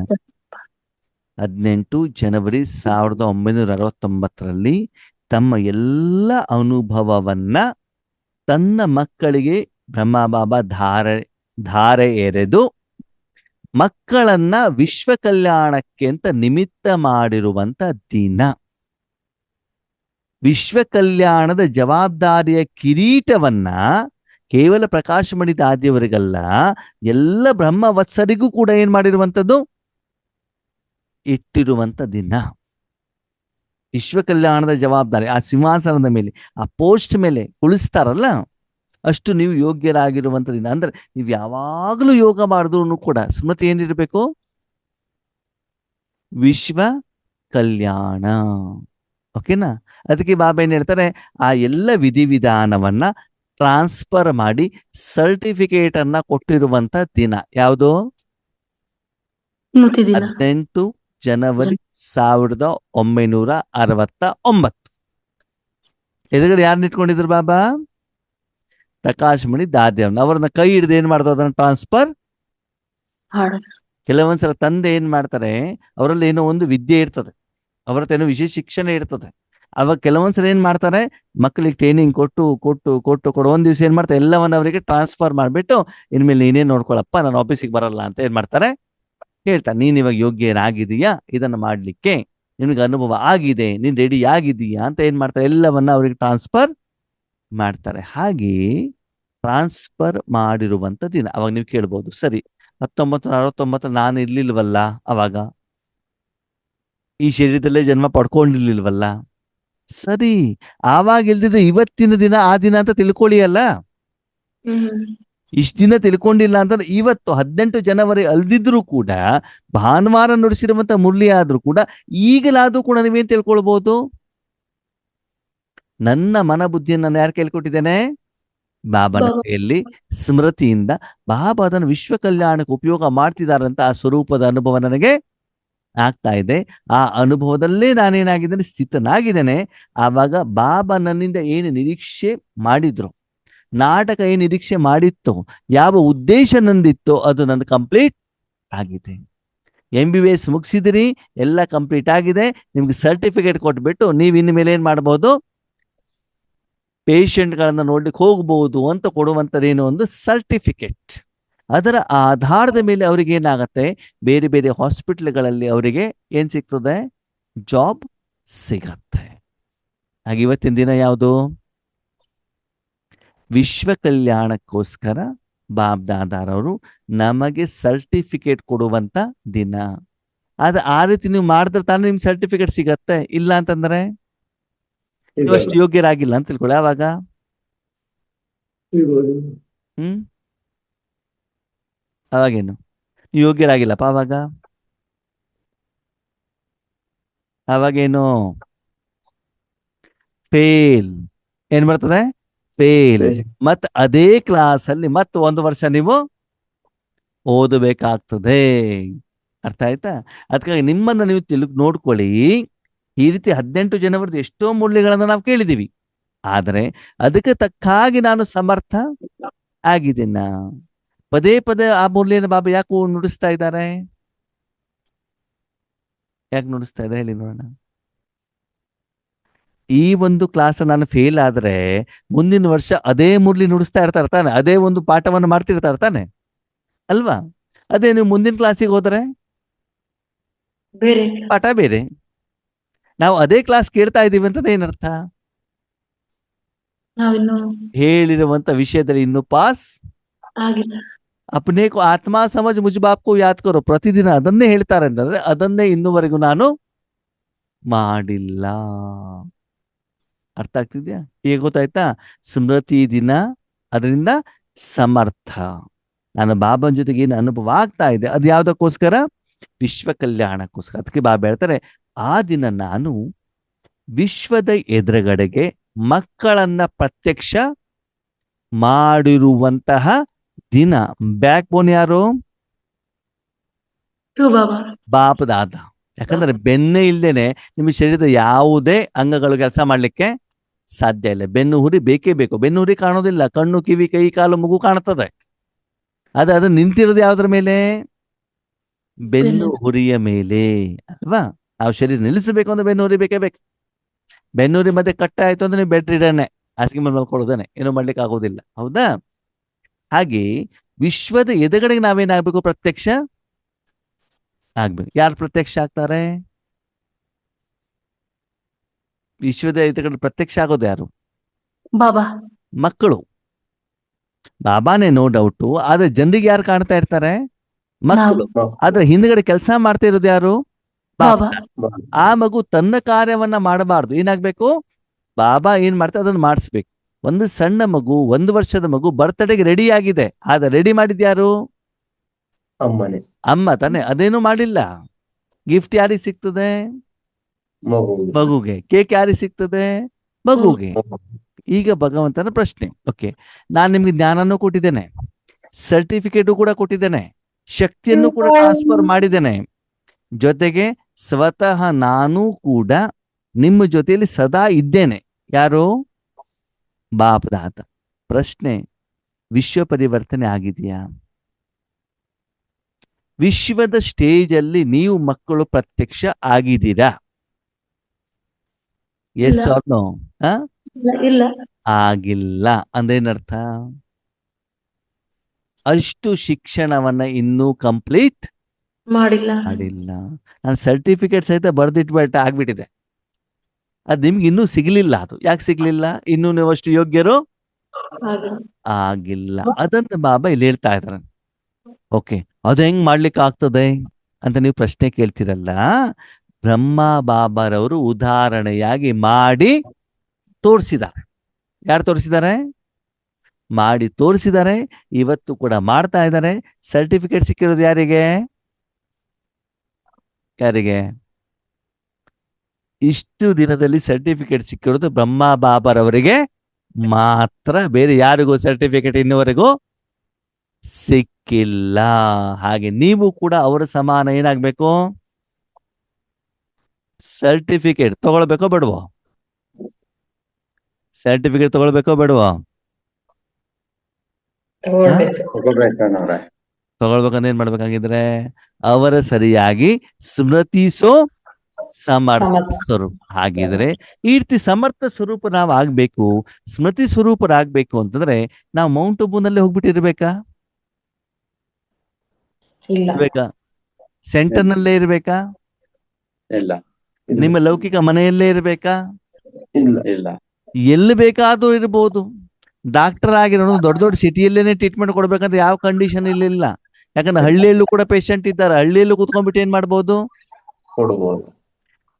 18 ಜನವರಿ 1969ರಲ್ಲಿ ತಮ್ಮ ಎಲ್ಲ ಅನುಭವವನ್ನ ತನ್ನ ಮಕ್ಕಳಿಗೆ ಬ್ರಹ್ಮಬಾಬಾ ಧಾರೆ ಎರೆದು ಮಕ್ಕಳನ್ನ ವಿಶ್ವ ಕಲ್ಯಾಣಕ್ಕೆ ಅಂತ ನಿಮಿತ್ತ ಮಾಡಿರುವಂತ ದಿನ. ವಿಶ್ವ ಕಲ್ಯಾಣದ ಜವಾಬ್ದಾರಿಯ ಕಿರೀಟವನ್ನ ಕೇವಲ ಪ್ರಕಾಶಮಣಿ ದಾದಿಯವರಿಗಲ್ಲ, ಎಲ್ಲ ಬ್ರಹ್ಮವತ್ಸರಿಗೂ ಕೂಡ ಏನ್ ಮಾಡಿರುವಂಥದ್ದು? ಇಟ್ಟಿರುವಂತ ದಿನ. ವಿಶ್ವ ಕಲ್ಯಾಣದ ಜವಾಬ್ದಾರಿ ಆ ಸಿಂಹಾಸನದ ಮೇಲೆ, ಆ ಪೋಸ್ಟ್ ಮೇಲೆ ಕುಳಿಸ್ತಾರಲ್ಲ, ಅಷ್ಟು ನೀವು ಯೋಗ್ಯರಾಗಿರುವಂತ ದಿನ. ಅಂದ್ರೆ ನೀವು ಯಾವಾಗಲೂ ಯೋಗ ಮಾಡಿದ್ರು ಕೂಡ ಸ್ಮೃತಿ ಏನಿರ್ಬೇಕು? ವಿಶ್ವ ಕಲ್ಯಾಣ. ಓಕೆನಾ? ಅದಕ್ಕೆ ಬಾಬಾ ಏನ್ ಹೇಳ್ತಾರೆ? ಆ ಎಲ್ಲ ವಿಧಿವಿಧಾನವನ್ನ ಟ್ರಾನ್ಸ್ಫರ್ ಮಾಡಿ ಸರ್ಟಿಫಿಕೇಟ್ ಅನ್ನ ಕೊಟ್ಟಿರುವಂತ ದಿನ ಯಾವುದು? 18 ಜನವರಿ 1969. ಎದುರುಗಡೆ ಯಾರನ್ನ ಇಟ್ಕೊಂಡಿದ್ರು ಬಾಬಾ? ಪ್ರಕಾಶಮಣಿ ದಾದಿಯವ್ರನ್ನ. ಅವ್ರನ್ನ ಕೈ ಹಿಡಿದು ಏನ್ ಮಾಡ್ತಾರೆ? ಅದನ್ನ ಟ್ರಾನ್ಸ್ಫರ್. ಕೆಲವೊಂದ್ಸಲ ತಂದೆ ಏನ್ ಮಾಡ್ತಾರೆ, ಅವರಲ್ಲಿ ಏನೋ ಒಂದು ವಿದ್ಯೆ ಇರ್ತದೆ, ಅವರತ್ರ ಏನೋ ವಿಶೇಷ ಶಿಕ್ಷಣ ಇರ್ತದೆ. ಅವಾಗ ಕೆಲವೊಂದ್ಸಲ ಏನ್ ಮಾಡ್ತಾರೆ, ಮಕ್ಕಳಿಗೆ ಟ್ರೈನಿಂಗ್ ಕೊಟ್ಟು ಒಂದ್ ದಿವಸ ಏನ್ ಮಾಡ್ತಾರೆ, ಎಲ್ಲವನ್ನ ಅವರಿಗೆ ಟ್ರಾನ್ಸ್ಫರ್ ಮಾಡ್ಬಿಟ್ಟು ಇನ್ಮೇಲೆ ನೀನೇನ್ ನೋಡ್ಕೊಳಪ್ಪ, ನಾನು ಆಫೀಸಿಗೆ ಬರಲ್ಲ ಅಂತ ಏನ್ ಮಾಡ್ತಾರೆ ಹೇಳ್ತಾರೆ. ನೀನ್ ಇವಾಗ ಯೋಗ್ಯನಾಗಿದೀಯಾ ಇದನ್ನ ಮಾಡ್ಲಿಕ್ಕೆ, ನಿನ್ಗೆ ಅನುಭವ ಆಗಿದೆ, ನೀನ್ ರೆಡಿ ಆಗಿದೀಯಾ ಅಂತ ಏನ್ ಮಾಡ್ತಾರೆ, ಎಲ್ಲವನ್ನ ಅವ್ರಿಗೆ ಟ್ರಾನ್ಸ್ಫರ್ ಮಾಡ್ತಾರೆ. ಹಾಗೆ ಟ್ರಾನ್ಸ್ಫರ್ ಮಾಡಿರುವಂತ ದಿನ. ಅವಾಗ ನೀವು ಕೇಳ್ಬೋದು, ಸರಿ 1969 ನಾನು ಇರ್ಲಿಲ್ವಲ್ಲ, ಅವಾಗ ಈ ಶರೀರದಲ್ಲೇ ಜನ್ಮ ಪಡ್ಕೊಂಡಿರ್ಲಿಲ್ವಲ್ಲ. ಸರಿ, ಆವಾಗ ಇಲ್ದಿದ್ರೆ ಇವತ್ತಿನ ದಿನ ಆ ದಿನ ಅಂತ ತಿಳ್ಕೊಳ್ಳಿ ಅಲ್ಲ. ಇಷ್ಟ ದಿನ ತಿಳ್ಕೊಂಡಿಲ್ಲ ಅಂತಂದ್ರೆ ಇವತ್ತು 18 ಜನವರಿ ಅಲ್ದಿದ್ರು ಕೂಡ, ಭಾನುವಾರ ನುಡಿಸಿರುವಂತ ಮುರಳಿ ಆದ್ರೂ ಕೂಡ, ಈಗಲಾದ್ರೂ ಕೂಡ ನೀವೇನ್ ತಿಳ್ಕೊಳ್ಬಹುದು? ನನ್ನ ಮನ ಬುದ್ಧಿಯನ್ನು ನಾನು ಯಾರು ಕೇಳ್ಕೊಟ್ಟಿದ್ದೇನೆ? ಬಾಬನ ಕೈಯಲ್ಲಿ ಸ್ಮೃತಿಯಿಂದ ಬಾಬಾ ಅದನ್ನು ವಿಶ್ವ ಕಲ್ಯಾಣಕ್ಕೆ ಉಪಯೋಗ ಮಾಡ್ತಿದಾರಂತ ಆ ಸ್ವರೂಪದ ಅನುಭವ ನನಗೆ ಆಗ್ತಾ ಇದೆ. ಆ ಅನುಭವದಲ್ಲೇ ನಾನೇನಾಗಿದ್ದೇನೆ, ಸ್ಥಿತನಾಗಿದ್ದೇನೆ. ಆವಾಗ ಬಾಬಾ ನನ್ನಿಂದ ಏನು ನಿರೀಕ್ಷೆ ಮಾಡಿದ್ರು, ನಾಟಕ ಏನು ನಿರೀಕ್ಷೆ ಮಾಡಿತ್ತು, ಯಾವ ಉದ್ದೇಶ ನಂದಿತ್ತೋ ಅದು ನಂದು ಕಂಪ್ಲೀಟ್ ಆಗಿದೆ. MBBS ಮುಗಿಸಿದಿರಿ, ಎಲ್ಲ ಕಂಪ್ಲೀಟ್ ಆಗಿದೆ. ನಿಮ್ಗೆ ಸರ್ಟಿಫಿಕೇಟ್ ಕೊಟ್ಬಿಟ್ಟು ನೀವು ಇನ್ನು ಮೇಲೆ ಏನ್ ಮಾಡ್ಬೋದು, ಪೇಷಂಟ್ಗಳನ್ನ ನೋಡ್ಲಿಕ್ಕೆ ಹೋಗ್ಬಹುದು ಅಂತ ಕೊಡುವಂಥದ್ದೇನೋ ಒಂದು ಸರ್ಟಿಫಿಕೇಟ್. ಅದರ ಆಧಾರದ ಮೇಲೆ ಅವರಿಗೆ ಏನಾಗತ್ತೆ, ಬೇರೆ ಬೇರೆ ಹಾಸ್ಪಿಟ್ಲ್ಗಳಲ್ಲಿ ಅವರಿಗೆ ಏನ್ ಸಿಗ್ತದೆ, ಜಾಬ್ ಸಿಗತ್ತೆ. ಹಾಗೆ ಇವತ್ತಿನ ದಿನ ಯಾವುದು? ವಿಶ್ವ ಕಲ್ಯಾಣಕ್ಕೋಸ್ಕರ ಬಾಬ್ ದಾದಾರವರು ನಮಗೆ ಸರ್ಟಿಫಿಕೇಟ್ ಕೊಡುವಂತ ದಿನ. ಆದ್ರೆ ಆ ರೀತಿ ನೀವು ಮಾಡಿದ್ರೆ ತಾನೇ ನಿಮ್ಗೆ ಸರ್ಟಿಫಿಕೇಟ್ ಸಿಗತ್ತೆ. ಇಲ್ಲ ಅಂತಂದ್ರೆ ನೀವು ಅಷ್ಟು ಯೋಗ್ಯರಾಗಿಲ್ಲ ಅಂತ ತಿಳ್ಕೊಳ್ಳಿ. ಆವಾಗ ಹ್ಮ್ ಅವಾಗೇನು ನೀವು ಯೋಗ್ಯರಾಗಿಲ್ಲಪ್ಪ ಅವಾಗೇನು ಫೇಲ್. ಏನ್ ಬರ್ತದೆ? ಫೇಲ್. ಮತ್ ಅದೇ ಕ್ಲಾಸ್ ಅಲ್ಲಿ ಮತ್ತೆ 1 ವರ್ಷ ನೀವು ಓದಬೇಕಾಗ್ತದೆ. ಅರ್ಥ ಆಯ್ತಾ? ಅದಕ್ಕಾಗಿ ನಿಮ್ಮನ್ನ ನೀವು ನೋಡ್ಕೊಳ್ಳಿ. ಈ ರೀತಿ 18 ಜನವರಿದ ಎಷ್ಟೋ ಮೂಲ್ಯಗಳನ್ನ ನಾವು ಕೇಳಿದೀವಿ. ಆದರೆ ಅದಕ್ಕೆ ತಕ್ಕಾಗಿ ನಾನು ಸಮರ್ಥ ಆಗಿದ್ದೀನ. ಪದೇ ಪದೇ ಆ ಮೂಲ್ಯನ ಬಾಬಾ ಯಾಕೆ ನುಡಿಸ್ತಾ ಇದ್ದಾರೆ? ಯಾಕೆ ನುಡಿಸ್ತಾ ಇದ್ದಾರೆ ಹೇಳಿ ನೋಡೋಣ. ಈ ಒಂದು ಕ್ಲಾಸ್ ನಾನು ಫೇಲ್ ಆದ್ರೆ ಮುಂದಿನ ವರ್ಷ ಅದೇ ಮುರಳಿ ನುಡಿಸ್ತಾ ಇರ್ತಾರೆ ತಾನೆ, ಅದೇ ಒಂದು ಪಾಠವನ್ನು ಮಾಡ್ತಿರ್ತಾರೆ ತಾನೆ ಅಲ್ವಾ? ಅದೇ ನೀವು ಮುಂದಿನ ಕ್ಲಾಸಿಗೆ ಹೋದ್ರೆ ಬೇರೆ ಪಾಠ ಬೇರೆ. ನಾವು ಅದೇ ಕ್ಲಾಸ್ ಕೇಳ್ತಾ ಇದೀವಿ ಅಂತದ ಏನರ್ಥ? ನಾವಿನ್ನು ಹೇಳಿರುವಂತ ವಿಷಯದಲ್ಲಿ ಇನ್ನು ಪಾಸ್ ಆಗಿಲ್ಲ. ಅಪ್ನೇ ಕೋ ಆತ್ಮ ಸಮಜ್ ಮುಜ್ ಬಾಪ್ ಕೋ ಯಾದ್ ಕರೋ. ಪ್ರತಿದಿನ ಅದನ್ನೇ ಹೇಳ್ತಾರೆ ಅಂತಂದ್ರೆ ಅದನ್ನೇ ಇನ್ನುವರೆಗೂ ನಾನು ಮಾಡಿಲ್ಲ. ಅರ್ಥ ಆಗ್ತಿದ್ಯಾ? ಈಗ ಗೊತ್ತಾಯ್ತಾ? ಸ್ಮೃತಿ ದಿನ, ಅದರಿಂದ ಸಮರ್ಥ. ನಾನು ಬಾಬಾನ ಜೊತೆಗೆ ಏನು ಅನುಭವ ಆಗ್ತಾ ಇದೆ ಅದು ಯಾವ್ದಕ್ಕೋಸ್ಕರ? ವಿಶ್ವ ಕಲ್ಯಾಣಕ್ಕೋಸ್ಕರ. ಅದಕ್ಕೆ ಬಾಬಾ ಹೇಳ್ತಾರೆ, ಆ ದಿನ ನಾನು ವಿಶ್ವದ ಎದುರುಗಡೆಗೆ ಮಕ್ಕಳನ್ನ ಪ್ರತ್ಯಕ್ಷ ಮಾಡಿರುವಂತಹ ದಿನ. ಬ್ಯಾಕ್ ಬೋನ್ ಯಾರು? ಬಾಬಾ ಬಾಪದಾದ. ಯಾಕಂದ್ರೆ ಬೆನ್ನೇ ಇಲ್ದೇನೆ ನಿಮ್ಮ ಶರೀರದ ಯಾವುದೇ ಅಂಗಗಳು ಕೆಲಸ ಮಾಡ್ಲಿಕ್ಕೆ ಸಾಧ್ಯ ಇಲ್ಲ. ಬೆನ್ನು ಹುರಿ ಬೇಕೇ ಬೇಕು. ಬೆನ್ನು ಹುರಿ ಕಾಣೋದಿಲ್ಲ, ಕಣ್ಣು ಕಿವಿ ಕೈ ಕಾಲು ಮೂಗು ಕಾಣ್ತದೆ. ಅದು ನಿಂತಿರೋದು ಯಾವ್ದ್ರ ಮೇಲೆ? ಬೆನ್ನು ಹುರಿಯ ಮೇಲೆ ಅಲ್ವಾ? ಆ ಶರೀರ ನಿಲ್ಲಿಸಬೇಕು ಅಂದ್ರೆ ಬೆನ್ನು ಹುರಿ ಬೇಕೇ ಬೇಕು. ಬೆನ್ನು ಹುರಿ ಮತ್ತೆ ಕಟ್ಟ ಆಯ್ತು ಅಂದ್ರೆ ನೀವು ಬೆಡ್ ರಿಡನ್ನೇ, ಹಾಸಿಗೆ ಮೇಲೆ ಮಲ್ಕೊಳ್ಳೋದೇನೆ, ಏನೂ ಮಾಡ್ಲಿಕ್ಕೆ ಆಗೋದಿಲ್ಲ. ಹೌದಾ? ಹಾಗೆ ವಿಶ್ವದ ಎದುರುಗಡೆಗೆ ನಾವೇನಾಗ್ಬೇಕು? ಪ್ರತ್ಯಕ್ಷ ಆಗ್ಬೇಕು. ಯಾರು ಪ್ರತ್ಯಕ್ಷ ಆಗ್ತಾರೆ? ವಿಶ್ವದ ಎದುರುಗಡೆ ಪ್ರತ್ಯಕ್ಷ ಆಗೋದು ಯಾರು? ಬಾಬಾ ಮಕ್ಕಳು. ಬಾಬಾನೇ ನೋ ಡೌಟು. ಆದ್ರೆ ಜನರಿಗೆ ಯಾರು ಕಾಣ್ತಾ ಇರ್ತಾರೆ? ಮಕ್ಕಳು. ಆದ್ರೆ ಹಿಂದ್ಗಡೆ ಕೆಲಸ ಮಾಡ್ತಾ ಇರೋದು ಯಾರು? ಬಾಬಾ ಆ ಮಗು ತನ್ನ ಕಾರ್ಯವನ್ನ ಮಾಡಬಾರ್ದು. ಏನಾಗ್ಬೇಕು? ಬಾಬಾ ಏನ್ ಮಾಡ್ತಾರೆ ಅದನ್ನ ಮಾಡಿಸ್ಬೇಕು. ಒಂದು ಸಣ್ಣ ಮಗು, 1 ವರ್ಷದ ಮಗು ಬರ್ತ್ಡೇಗೆ ರೆಡಿ ಆಗಿದೆ. ಆದ್ರೆ ರೆಡಿ ಮಾಡಿದ್ಯಾರು? ಅಮ್ಮನೆ ಅಮ್ಮ ತಾನೆ. ಅದೇನು ಮಾಡಿಲ್ಲ. ಗಿಫ್ಟ್ ಯಾರಿಗೆ ಸಿಗ್ತದೆ? ಮಗುಗೆ. ಕೇಕ್ ಯಾರಿಗೆ ಸಿಗ್ತದೆ? ಮಗುಗೆ. ಈಗ ಭಗವಂತನ ಪ್ರಶ್ನೆ. ಓಕೆ, ನಾನು ನಿಮ್ಗೆ ಜ್ಞಾನನೂ ಕೊಟ್ಟಿದ್ದೇನೆ, ಸರ್ಟಿಫಿಕೇಟು ಕೂಡ ಕೊಟ್ಟಿದ್ದೇನೆ, ಶಕ್ತಿಯನ್ನು ಕೂಡ ಟ್ರಾನ್ಸ್ಫರ್ ಮಾಡಿದ್ದೇನೆ. ಜೊತೆಗೆ ಸ್ವತಃ ನಾನು ಕೂಡ ನಿಮ್ಮ ಜೊತೆಯಲ್ಲಿ ಸದಾ ಇದ್ದೇನೆ. ಯಾರು? ಬಾಪದಾತ. ಪ್ರಶ್ನೆ, ವಿಶ್ವ ಪರಿವರ್ತನೆ ಆಗಿದೆಯಾ? ವಿಶ್ವದ ಸ್ಟೇಜ್ ಅಲ್ಲಿ ನೀವು ಮಕ್ಕಳು ಪ್ರತ್ಯಕ್ಷ ಆಗಿದ್ದೀರಾ? Yes or no? ಇಲ್ಲ ಆಗಿಲ್ಲ. ಅಂದೇನರ್ಥ? ಅಷ್ಟು ಶಿಕ್ಷಣವನ್ನ ಇನ್ನೂ ಕಂಪ್ಲೀಟ್ ಮಾಡಿಲ್ಲ. ನಾನು ಸರ್ಟಿಫಿಕೇಟ್ ಸಹಿತ ಬರ್ದಿಟ್ಬಿಟ್ಟ ಆಗ್ಬಿಟ್ಟಿದೆ. ಅದ್ ನಿಮ್ಗೆ ಇನ್ನೂ ಸಿಗ್ಲಿಲ್ಲ. ಅದು ಯಾಕೆ ಸಿಗ್ಲಿಲ್ಲ? ಇನ್ನೂ ನೀವು ಅಷ್ಟು ಯೋಗ್ಯರು ಆಗಿಲ್ಲ. ಅದನ್ನ ಬಾಬಾ ಇಲ್ಲಿ ಹೇಳ್ತಾ ಇದಾರೆ. ಓಕೆ, ಅದು ಹೆಂಗ್ ಮಾಡ್ಲಿಕ್ಕೆ ಆಗ್ತದೆ ಅಂತ ನೀವು ಪ್ರಶ್ನೆ ಕೇಳ್ತಿರಲ್ಲ. ಬ್ರಹ್ಮ ಬಾಬಾರವರು ಉದಾಹರಣೆಯಾಗಿ ಮಾಡಿ ತೋರಿಸಿದ್ದಾರೆ. ಯಾರು ತೋರಿಸಿದ್ದಾರೆ? ಮಾಡಿ ತೋರಿಸಿದ್ದಾರೆ. ಇವತ್ತು ಕೂಡ ಮಾಡ್ತಾ ಇದ್ದಾರೆ. ಸರ್ಟಿಫಿಕೇಟ್ ಸಿಕ್ಕಿರೋದು ಯಾರಿಗೆ? ಯಾರಿಗೆ? ಇಷ್ಟು ದಿನದಲ್ಲಿ ಸರ್ಟಿಫಿಕೇಟ್ ಸಿಕ್ಕಿರೋದು ಬ್ರಹ್ಮ ಬಾಬಾರವರಿಗೆ ಮಾತ್ರ. ಬೇರೆ ಯಾರಿಗೂ ಸರ್ಟಿಫಿಕೇಟ್ ಇನ್ನುವರೆಗೂ ಸಿಕ್ಕಿಲ್ಲ. ಹಾಗೆ ನೀವು ಕೂಡ ಅವರ ಸಮಾನ ಏನಾಗ್ಬೇಕು? ಸರ್ಟಿಫಿಕೇಟ್ ತಗೊಳ್ಬೇಕೋ ಬೇಡವೋ? ಸರ್ಟಿಫಿಕೇಟ್ ತಗೊಳ್ಬೇಕೋ ಬೇಡವೋ? ತಗೊಳ್ಬೇಕಂದ್ರೆ ಏನ್ ಮಾಡ್ಬೇಕಾಗಿದ್ರೆ ಅವರ ಸರಿಯಾಗಿ ಸ್ಮೃತಿಸೋ ಸಮರ್ಥ ಸ್ವರೂಪ. ಹಾಗಿದ್ರೆ ಈ ರೀತಿ ಸಮರ್ಥ ಸ್ವರೂಪ ನಾವು ಆಗ್ಬೇಕು, ಸ್ಮೃತಿ ಸ್ವರೂಪರಾಗ್ಬೇಕು ಅಂತಂದ್ರೆ ನಾವು ಮೌಂಟ್ ಅಬೂನಲ್ಲೇ ಹೋಗ್ಬಿಟ್ಟಿರ್ಬೇಕಾ? ಇರ್ಬೇಕಾ? ಸೆಂಟರ್ ನಲ್ಲೇ ಇರ್ಬೇಕಾ? ಇಲ್ಲ. ನಿಮ್ಮ ಲೌಕಿಕ ಮನೆಯಲ್ಲೇ ಇರ್ಬೇಕಾ? ಇಲ್ಲ. ಎಲ್ಲಿ ಬೇಕಾದ್ರೂ ಇರ್ಬೋದು. ಡಾಕ್ಟರ್ ಆಗಿರೋನು ದೊಡ್ಡ ದೊಡ್ಡ ಸಿಟಿಯಲ್ಲೇನೆ ಟ್ರೀಟ್ಮೆಂಟ್ ಕೊಡ್ಬೇಕಂತ ಯಾವ ಕಂಡೀಷನ್ ಇಲ್ಲ. ಯಾಕಂದ್ರೆ ಹಳ್ಳಿಯಲ್ಲೂ ಕೂಡ ಪೇಷಂಟ್ ಇದ್ದಾರೆ. ಹಳ್ಳಿಯಲ್ಲೂ ಕುತ್ಕೊಂಡ್ಬಿಟ್ಟು ಏನ್ ಮಾಡ್ಬೋದು?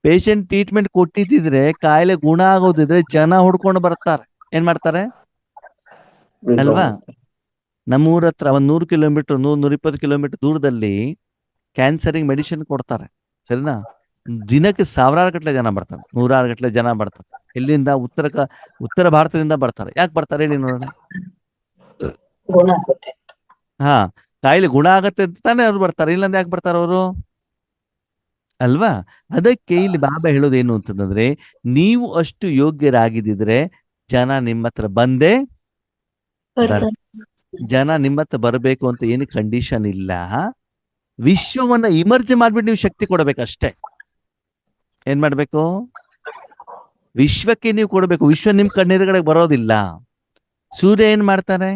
ಪೇಷಂಟ್ ಟ್ರೀಟ್ಮೆಂಟ್ ಕೊಟ್ಟಿದ್ರೆ ಕಾಯಿಲೆ ಗುಣ ಆಗೋದಿದ್ರೆ ಜನ ಹುಡ್ಕೊಂಡು ಬರ್ತಾರೆ. ಏನ್ ಮಾಡ್ತಾರೆ? ಅಲ್ವಾ? ನಮ್ಮೂರ ಹತ್ರ 100 ಕಿಲೋಮೀಟರ್ 120 ಕಿಲೋಮೀಟರ್ ದೂರದಲ್ಲಿ ಕ್ಯಾನ್ಸರಿಗೆ ಮೆಡಿಸಿನ್ ಕೊಡ್ತಾರೆ, ಸರಿನಾ? ದಿನಕ್ಕೆ ಸಾವಿರಾರು ಗಟ್ಟಲೆ ಜನ ಬರ್ತಾರೆ, ನೂರಾರು ಗಟ್ಟಲೆ ಜನ ಬರ್ತಾರೆ. ಎಲ್ಲಿಂದ? ಉತ್ತರ ಭಾರತದಿಂದ ಬರ್ತಾರೆ. ಯಾಕೆ ಬರ್ತಾರೆ ಹೇಳಿ ನೋಡೋಣ? ಗುಣ ಆಗುತ್ತೆ. ಹಾ, ಕಾಯಿಲೆ ಗುಣ ಆಗತ್ತೆ ಅಂತ ತಾನೇ ಅವ್ರು ಬರ್ತಾರೆ, ಇಲ್ಲಂದ್ರೆ ಯಾಕೆ ಬರ್ತಾರೆ ಅವರು? ಅಲ್ವಾ? ಅದಕ್ಕೆ ಇಲ್ಲಿ ಬಾಬಾ ಹೇಳೋದೇನು ಅಂತಂದ್ರೆ, ನೀವು ಅಷ್ಟು ಯೋಗ್ಯರಾಗಿದ್ದಿದ್ರೆ ಜನ ನಿಮ್ಮ ಹತ್ರ ಬಂದೇ ಬರ್ತಾರೆ. ಜನ ನಿಮ್ಮ ಹತ್ರ ಬರಬೇಕು ಅಂತ ಏನು ಕಂಡೀಷನ್ ಇಲ್ಲ. ವಿಶ್ವವನ್ನ ಇಮರ್ಜ್ ಮಾಡ್ಬಿಟ್ಟು ನೀವು ಶಕ್ತಿ ಕೊಡಬೇಕಷ್ಟೇ. ಏನ್ ಮಾಡ್ಬೇಕು? ವಿಶ್ವಕ್ಕೆ ನೀವು ಕೊಡಬೇಕು. ವಿಶ್ವ ನಿಮ್ ಕಣ್ಣೆದುರುಗಡೆ ಬರೋದಿಲ್ಲ. ಸೂರ್ಯ ಏನ್ ಮಾಡ್ತಾರೆ?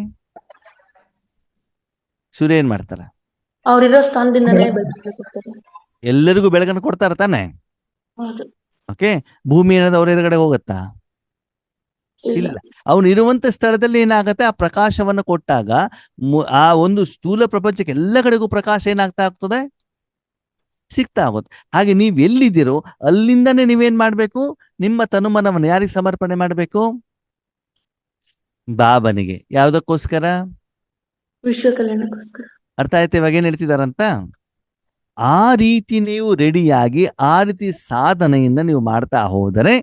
ಸೂರ್ಯ ಏನ್ ಮಾಡ್ತಾರೆ? ಅವ್ರಿರೋ ಸ್ಥಾನದಿಂದನೇ ಬೆಳಕಿಗೆ ಕೊಡ್ತಾರೆ. ಎಲ್ಲರಿಗೂ ಬೆಳಕನ್ನು ಕೊಡ್ತಾರೆ ತಾನೆ? ಹೌದು. ಓಕೆ. ಭೂಮಿ ಏನಾದ್ರು ಅವ್ರ ಎದುರುಗಡೆ ಹೋಗುತ್ತಾ? ಇಲ್ಲ. ಇಲ್ಲ. ಅವನು ಇರುವಂತ ಸ್ಥಳದಲ್ಲಿ ಏನಾಗತ್ತೆ, ಆ ಪ್ರಕಾಶವನ್ನು ಕೊಟ್ಟಾಗ ಆ ಒಂದು ಸ್ಥೂಲ ಪ್ರಪಂಚಕ್ಕೆ ಎಲ್ಲ ಕಡೆಗೂ ಪ್ರಕಾಶ ಏನಾಗ್ತಾ ಆಗ್ತದೆ, ಸಿಗ್ತಾ ಆಗುತ್ತೆ. ಹಾಗೆ ನೀವ್ ಎಲ್ಲಿದ್ದೀರೋ ಅಲ್ಲಿಂದನೇ ನೀವೇನ್ ಮಾಡ್ಬೇಕು? ನಿಮ್ಮ ತನುಮನವನ್ನು ಯಾರಿಗೆ ಸಮರ್ಪಣೆ ಮಾಡ್ಬೇಕು? ಬಾಬನಿಗೆ. ಯಾವ್ದಕ್ಕೋಸ್ಕರ? ವಿಶ್ವ ಕಲ್ಯಾಣಕ್ಕೋಸ್ಕರ. ಅರ್ಥ ಆಯ್ತು ಇವಾಗ ಏನ್ ಹೇಳ್ತಿದಾರಂತ? ಆ ರೀತಿ ನೀವು ರೆಡಿಯಾಗಿ ಆ ರೀತಿ ಸಾಧನೆಯಿಂದ ನೀವು ಮಾಡ್ತಾ ಹೋದರೆ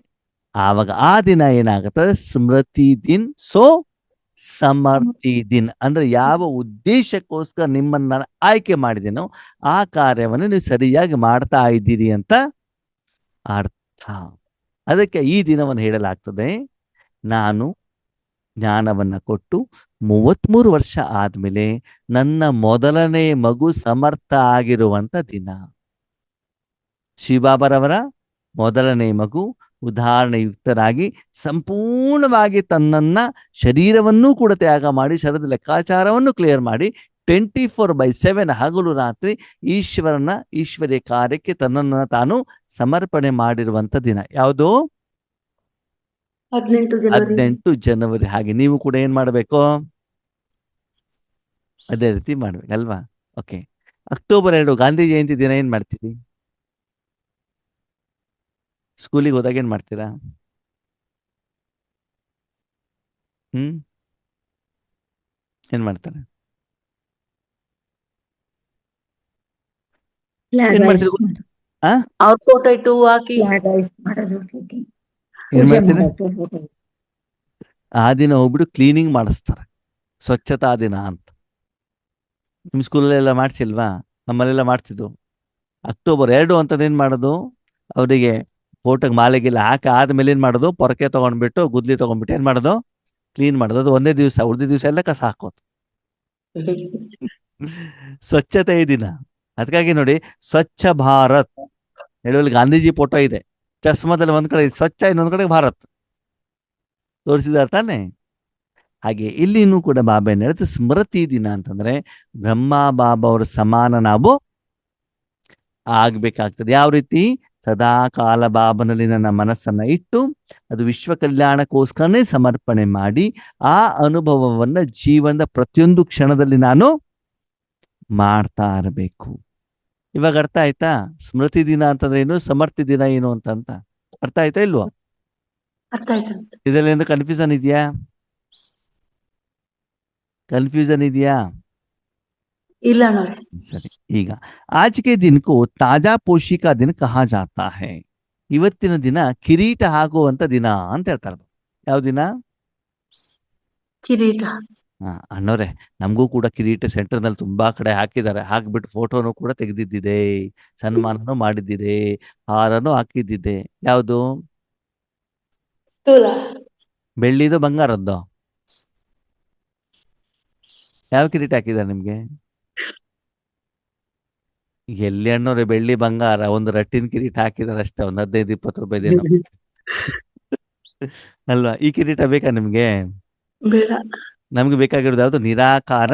ಆವಾಗ ಆ ದಿನ ಏನಾಗುತ್ತದೆ? ಸ್ಮೃತಿ ದಿನ್. ಸೋ ಸಮರ್ಥಿ ದಿನ್ ಅಂದ್ರೆ ಯಾವ ಉದ್ದೇಶಕ್ಕೋಸ್ಕರ ನಿಮ್ಮನ್ನ ಆಯ್ಕೆ ಮಾಡಿದೇನೋ ಆ ಕಾರ್ಯವನ್ನು ನೀವು ಸರಿಯಾಗಿ ಮಾಡ್ತಾ ಇದ್ದೀರಿ ಅಂತ ಅರ್ಥ. ಅದಕ್ಕೆ ಈ ದಿನವನ್ನು ಹೇಳಲಾಗ್ತದೆ. ನಾನು ಜ್ಞಾನವನ್ನ ಕೊಟ್ಟು 33 ವರ್ಷ ಆದ್ಮೇಲೆ ನನ್ನ ಮೊದಲನೇ ಮಗು ಸಮರ್ಥ ಆಗಿರುವಂತ ದಿನ. ಶಿವಬಾಬರವರ ಮೊದಲನೇ ಮಗು ಉದಾಹರಣೆಯುಕ್ತರಾಗಿ ಸಂಪೂರ್ಣವಾಗಿ ತನ್ನನ್ನ ಶರೀರವನ್ನೂ ಕೂಡ ತ್ಯಾಗ ಮಾಡಿ, ಶರೀರದ ಲೆಕ್ಕಾಚಾರವನ್ನು ಕ್ಲಿಯರ್ ಮಾಡಿ 24/7 ಹಗಲು ರಾತ್ರಿ ಈಶ್ವರಿಯ ಕಾರ್ಯಕ್ಕೆ ತನ್ನನ್ನ ತಾನು ಸಮರ್ಪಣೆ ಮಾಡಿರುವಂತ ದಿನ. ಯಾವುದು? 18 ಜನವರಿ. ಹಾಗೆ ನೀವು ಕೂಡ ಏನ್ ಮಾಡ್ಬೇಕು? ಅದೇ ರೀತಿ ಮಾಡ್ಬೇಕಲ್ವಾ? ಓಕೆ. ಅಕ್ಟೋಬರ್ 2 ಗಾಂಧಿ ಜಯಂತಿ ದಿನ ಏನ್ ಮಾಡ್ತೀರಿ? ಸ್ಕೂಲಿಗೆ ಹೋದಾಗ ಏನ್ ಮಾಡ್ತೀರಾ? ಏನ್ ಮಾಡ್ತಾರೆ? ಏನ್ ಮಾಡ್ತೀರಿ? ಅವ್ರ ಫೋಟೋ ಇಟ್ಟು ಹಾಕಿ ಏನ್ ಮಾಡ್ತೀರಿ? ಆ ದಿನ ಹೋಗ್ಬಿಟ್ಟು ಕ್ಲೀನಿಂಗ್ ಮಾಡಿಸ್ತಾರೆ, ಸ್ವಚ್ಛತಾ ದಿನ ಅಂತ. ನಿಮ್ ಸ್ಕೂಲಲ್ಲೆಲ್ಲ ಮಾಡ್ಸಿಲ್ವಾ? ನಮ್ಮಲ್ಲೆಲ್ಲ ಮಾಡ್ತಿದ್ರು. ಅಕ್ಟೋಬರ್ 2 ಅಂತದ್ ಏನ್ ಮಾಡೋದು? ಅವರಿಗೆ ಫೋಟೋಗೆ ಮಾಲೆಗಿಲ್ಲ ಹಾಕಿ ಆದ್ಮೇಲೆ ಏನ್ ಮಾಡೋದು? ಪೊರಕೆ ತಗೊಂಡ್ಬಿಟ್ಟು ಗುದ್ಲಿ ತಗೊಂಡ್ಬಿಟ್ಟು ಏನ್ ಮಾಡೋದು? ಕ್ಲೀನ್ ಮಾಡೋದು. ಅದು ಒಂದೇ ದಿವಸ, ಉಳಿದ ದಿವಸ ಎಲ್ಲ ಕಸ ಹಾಕೋದು. ಸ್ವಚ್ಛತೆ ದಿನ. ಅದಕ್ಕಾಗಿ ನೋಡಿ, ಸ್ವಚ್ಛ ಭಾರತ್ ಹೇಳುವಲ್ಲಿ ಗಾಂಧೀಜಿ ಫೋಟೋ ಇದೆ. ಚಸ್ಮದಲ್ಲಿ ಒಂದ್ ಕಡೆ ಸ್ವಚ್ಛ, ಇನ್ನೊಂದ್ ಕಡೆ ಭಾರತ್ ತೋರಿಸಿದಾರೆ ತಾನೆ. ಹಾಗೆ ಇಲ್ಲಿನೂ ಕೂಡ ಬಾಬಾ ಏನ್ ಹೇಳುತ್ತೆ? ಸ್ಮೃತಿ ದಿನ ಅಂತಂದ್ರೆ ಬ್ರಹ್ಮ ಬಾಬಾ ಅವರ ಸಮಾನ ನಾವು ಆಗ್ಬೇಕಾಗ್ತದೆ. ಯಾವ ರೀತಿ? ಸದಾ ಕಾಲ ಬಾಬನಲ್ಲಿ ನನ್ನ ಮನಸ್ಸನ್ನ ಇಟ್ಟು ಅದು ವಿಶ್ವ ಕಲ್ಯಾಣಕ್ಕೋಸ್ಕರನೇ ಸಮರ್ಪಣೆ ಮಾಡಿ ಆ ಅನುಭವವನ್ನ ಜೀವನದ ಪ್ರತಿಯೊಂದು ಕ್ಷಣದಲ್ಲಿ ನಾನು ಮಾಡ್ತಾ ಇರಬೇಕು. ಇವಾಗ ಅರ್ಥ ಆಯ್ತಾ? ಸ್ಮೃತಿ ದಿನ ಅಂತಂದ್ರೆ ಏನು, ಸಮರ್ಥಿ ದಿನ ಏನು ಅಂತ ಅರ್ಥ ಆಯ್ತಾ ಇಲ್ವಾ? ಅರ್ಥ ಆಯ್ತು. ಇದರಲ್ಲಿ ಕನ್ಫ್ಯೂಷನ್ ಇದೆಯಾ? ಕನ್ಫ್ಯೂಷನ್ ಇದೆಯಾ? ಇಲ್ಲ ನೋಡಿ. ಸರಿ. ಈಗ आज के दिन को ತಾಜಾ ಪೋಷಿಕಾ ದಿನ ಕಹಾ ಜಾತಾ ಹೈ. ಇವತ್ತಿನ ದಿನ ಕಿರೀಟ ಹಾಕುವಂತ ದಿನ ಅಂತ ಹೇಳ್ತಾರೆ. ಯಾವ ದಿನ? ಕಿರೀಟ. ಅಣ್ಣವ್ರೆ, ನಮಗೂ ಕೂಡ ಕಿರೀಟ ಸೆಂಟರ್ ನಲ್ಲಿ ತುಂಬಾ ಕಡೆ ಹಾಕಿದ್ದಾರೆ. ಹಾಕ್ಬಿಟ್ಟು ಫೋಟೋನು ಕೂಡ ತೆಗೆದಿದ್ದಿದೆ, ಸನ್ಮಾನನು ಮಾಡಿದ್ದಿದೆ, ಹಾರನು ಹಾಕಿದ್ದಿದೆ. ಯಾವುದು? ಬೆಳ್ಳಿದು ಬಂಗಾರದ್ದು? ಯಾವ ಕಿರೀಟ ಹಾಕಿದ್ದಾರೆ ನಿಮ್ಗೆ? ಎಲ್ಲಿ ಅಣ್ಣವ್ರೆ, ಬೆಳ್ಳಿ ಬಂಗಾರ ಒಂದು ರಟ್ಟಿನ ಕಿರೀಟ ಹಾಕಿದಾರೆ ಅಷ್ಟೇ, ಒಂದ್ 15-20 ರೂಪಾಯಿ ದಿನ ಅಲ್ವಾ? ಈ ಕಿರೀಟ ಬೇಕಾ ನಿಮ್ಗೆ? ಬೇಡ. ನಮ್ಗೆ ಬೇಕಾಗಿರೋದು ಯಾವ್ದು? ನಿರಾಕಾರ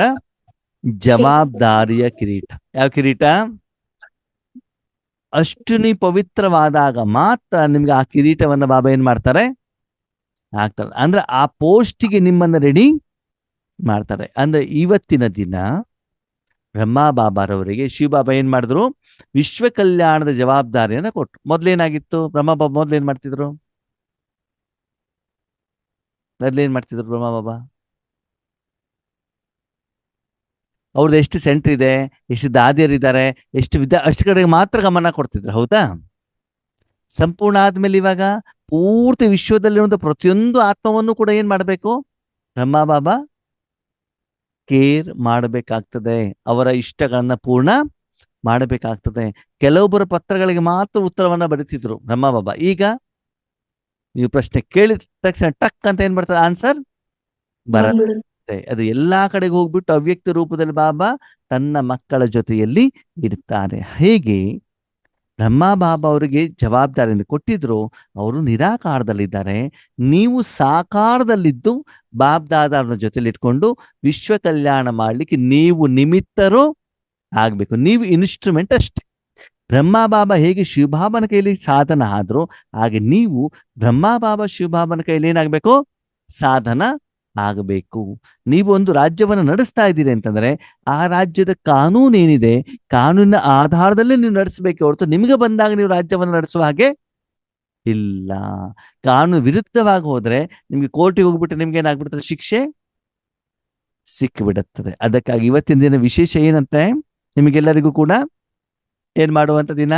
ಜವಾಬ್ದಾರಿಯ ಕಿರೀಟ. ಯಾವ ಕಿರೀಟ? ಅಷ್ಟು ನೀ ಪವಿತ್ರವಾದಾಗ ಮಾತ್ರ ನಿಮ್ಗೆ ಆ ಕಿರೀಟವನ್ನ ಬಾಬಾ ಏನ್ ಮಾಡ್ತಾರೆ? ಹಾಕ್ತಾರೆ. ಅಂದ್ರೆ ಆ ಪೋಸ್ಟಿಗೆ ನಿಮ್ಮನ್ನ ರೆಡಿ ಮಾಡ್ತಾರೆ. ಅಂದ್ರೆ ಇವತ್ತಿನ ದಿನ ಬ್ರಹ್ಮ ಬಾಬಾರವರಿಗೆ ಶಿವಬಾಬಾ ಏನ್ ಮಾಡಿದ್ರು? ವಿಶ್ವ ಕಲ್ಯಾಣದ ಜವಾಬ್ದಾರಿಯನ್ನ ಕೊಟ್ರು. ಮೊದ್ಲೇನಾಗಿತ್ತು? ಬ್ರಹ್ಮ ಬಾಬಾ ಮೊದ್ಲೇನ್ ಮಾಡ್ತಿದ್ರು? ಬ್ರಹ್ಮ ಬಾಬಾ ಅವ್ರದ್ದು ಎಷ್ಟು ಸೆಂಟರ್ ಇದೆ, ಎಷ್ಟು ದಾದಿಯರಿದ್ದಾರೆ, ಎಷ್ಟು ಅಷ್ಟು ಕಡೆಗೆ ಮಾತ್ರ ಗಮನ ಕೊಡ್ತಿದ್ರು. ಹೌದಾ? ಸಂಪೂರ್ಣ ಆದ್ಮೇಲೆ ಇವಾಗ ಪೂರ್ತಿ ವಿಶ್ವದಲ್ಲಿರುವಂತ ಪ್ರತಿಯೊಂದು ಆತ್ಮವನ್ನು ಕೂಡ ಏನ್ ಮಾಡ್ಬೇಕು? ಬ್ರಹ್ಮ ಬಾಬಾ ಕೇರ್ ಮಾಡಬೇಕಾಗ್ತದೆ, ಅವರ ಇಷ್ಟಗಳನ್ನ ಪೂರ್ಣ ಮಾಡಬೇಕಾಗ್ತದೆ. ಕೆಲವೊಬ್ಬರ ಪತ್ರಗಳಿಗೆ ಮಾತ್ರ ಉತ್ತರವನ್ನ ಬರೀತಿದ್ರು ಬ್ರಹ್ಮ ಬಾಬಾ. ಈಗ ನೀವು ಪ್ರಶ್ನೆ ಕೇಳಿದ ತಕ್ಷಣ ಟಕ್ ಅಂತ ಏನ್ ಬರ್ತಾರೆ? ಆನ್ಸರ್ ಬರುತ್ತೆ. ಅದು ಎಲ್ಲಾ ಕಡೆಗೆ ಹೋಗ್ಬಿಟ್ಟು ಅವ್ಯಕ್ತ ರೂಪದಲ್ಲಿ ಬಾಬಾ ತನ್ನ ಮಕ್ಕಳ ಜೊತೆಯಲ್ಲಿ ಇಡ್ತಾರೆ. ಹೇಗೆ ಬ್ರಹ್ಮ ಬಾಬಾ ಅವರಿಗೆ ಜವಾಬ್ದಾರಿಯನ್ನು ಕೊಟ್ಟಿದ್ರು, ಅವರು ನಿರಾಕಾರದಲ್ಲಿದ್ದಾರೆ. ನೀವು ಸಾಕಾರದಲ್ಲಿದ್ದು ಬಾಬ್ದಾದಾರನ ಜೊತೆಲಿ ಇಟ್ಕೊಂಡು ವಿಶ್ವ ಕಲ್ಯಾಣ ಮಾಡ್ಲಿಕ್ಕೆ ನೀವು ನಿಮಿತ್ತರು ಆಗ್ಬೇಕು. ನೀವು ಇನ್ಸ್ಟ್ರೂಮೆಂಟ್ ಅಷ್ಟೇ. ಬ್ರಹ್ಮ ಬಾಬಾ ಹೇಗೆ ಶಿವಬಾಬನ ಕೈಲಿ ಸಾಧನ ಆದ್ರು, ಹಾಗೆ ನೀವು ಬ್ರಹ್ಮ ಬಾಬಾ ಶಿವಬಾಬನ ಕೈಲಿ ಏನಾಗ್ಬೇಕು? ಸಾಧನ ಆಗಬೇಕು. ನೀವು ಒಂದು ರಾಜ್ಯವನ್ನು ನಡೆಸ್ತಾ ಇದ್ದೀರಿ ಅಂತಂದ್ರೆ ಆ ರಾಜ್ಯದ ಕಾನೂನು ಏನಿದೆ, ಕಾನೂನಿನ ಆಧಾರದಲ್ಲಿ ನೀವು ನಡೆಸಬೇಕೆ ಹೊರತು ನಿಮಗೆ ಬಂದಾಗ ನೀವು ರಾಜ್ಯವನ್ನು ನಡೆಸುವ ಹಾಗೆ ಇಲ್ಲ. ಕಾನೂನು ವಿರುದ್ಧವಾಗಿ ಹೋದ್ರೆ ನಿಮ್ಗೆ ಕೋರ್ಟಿಗೆ ಹೋಗ್ಬಿಟ್ಟು ನಿಮ್ಗೆ ಏನಾಗ್ಬಿಡ್ತದೆ? ಶಿಕ್ಷೆ ಸಿಕ್ಕಿಬಿಡುತ್ತದೆ. ಅದಕ್ಕಾಗಿ ಇವತ್ತಿನ ದಿನ ವಿಶೇಷ ಏನಂತೆ, ನಿಮಗೆಲ್ಲರಿಗೂ ಕೂಡ ಏನ್ ಮಾಡುವಂತ ದಿನ?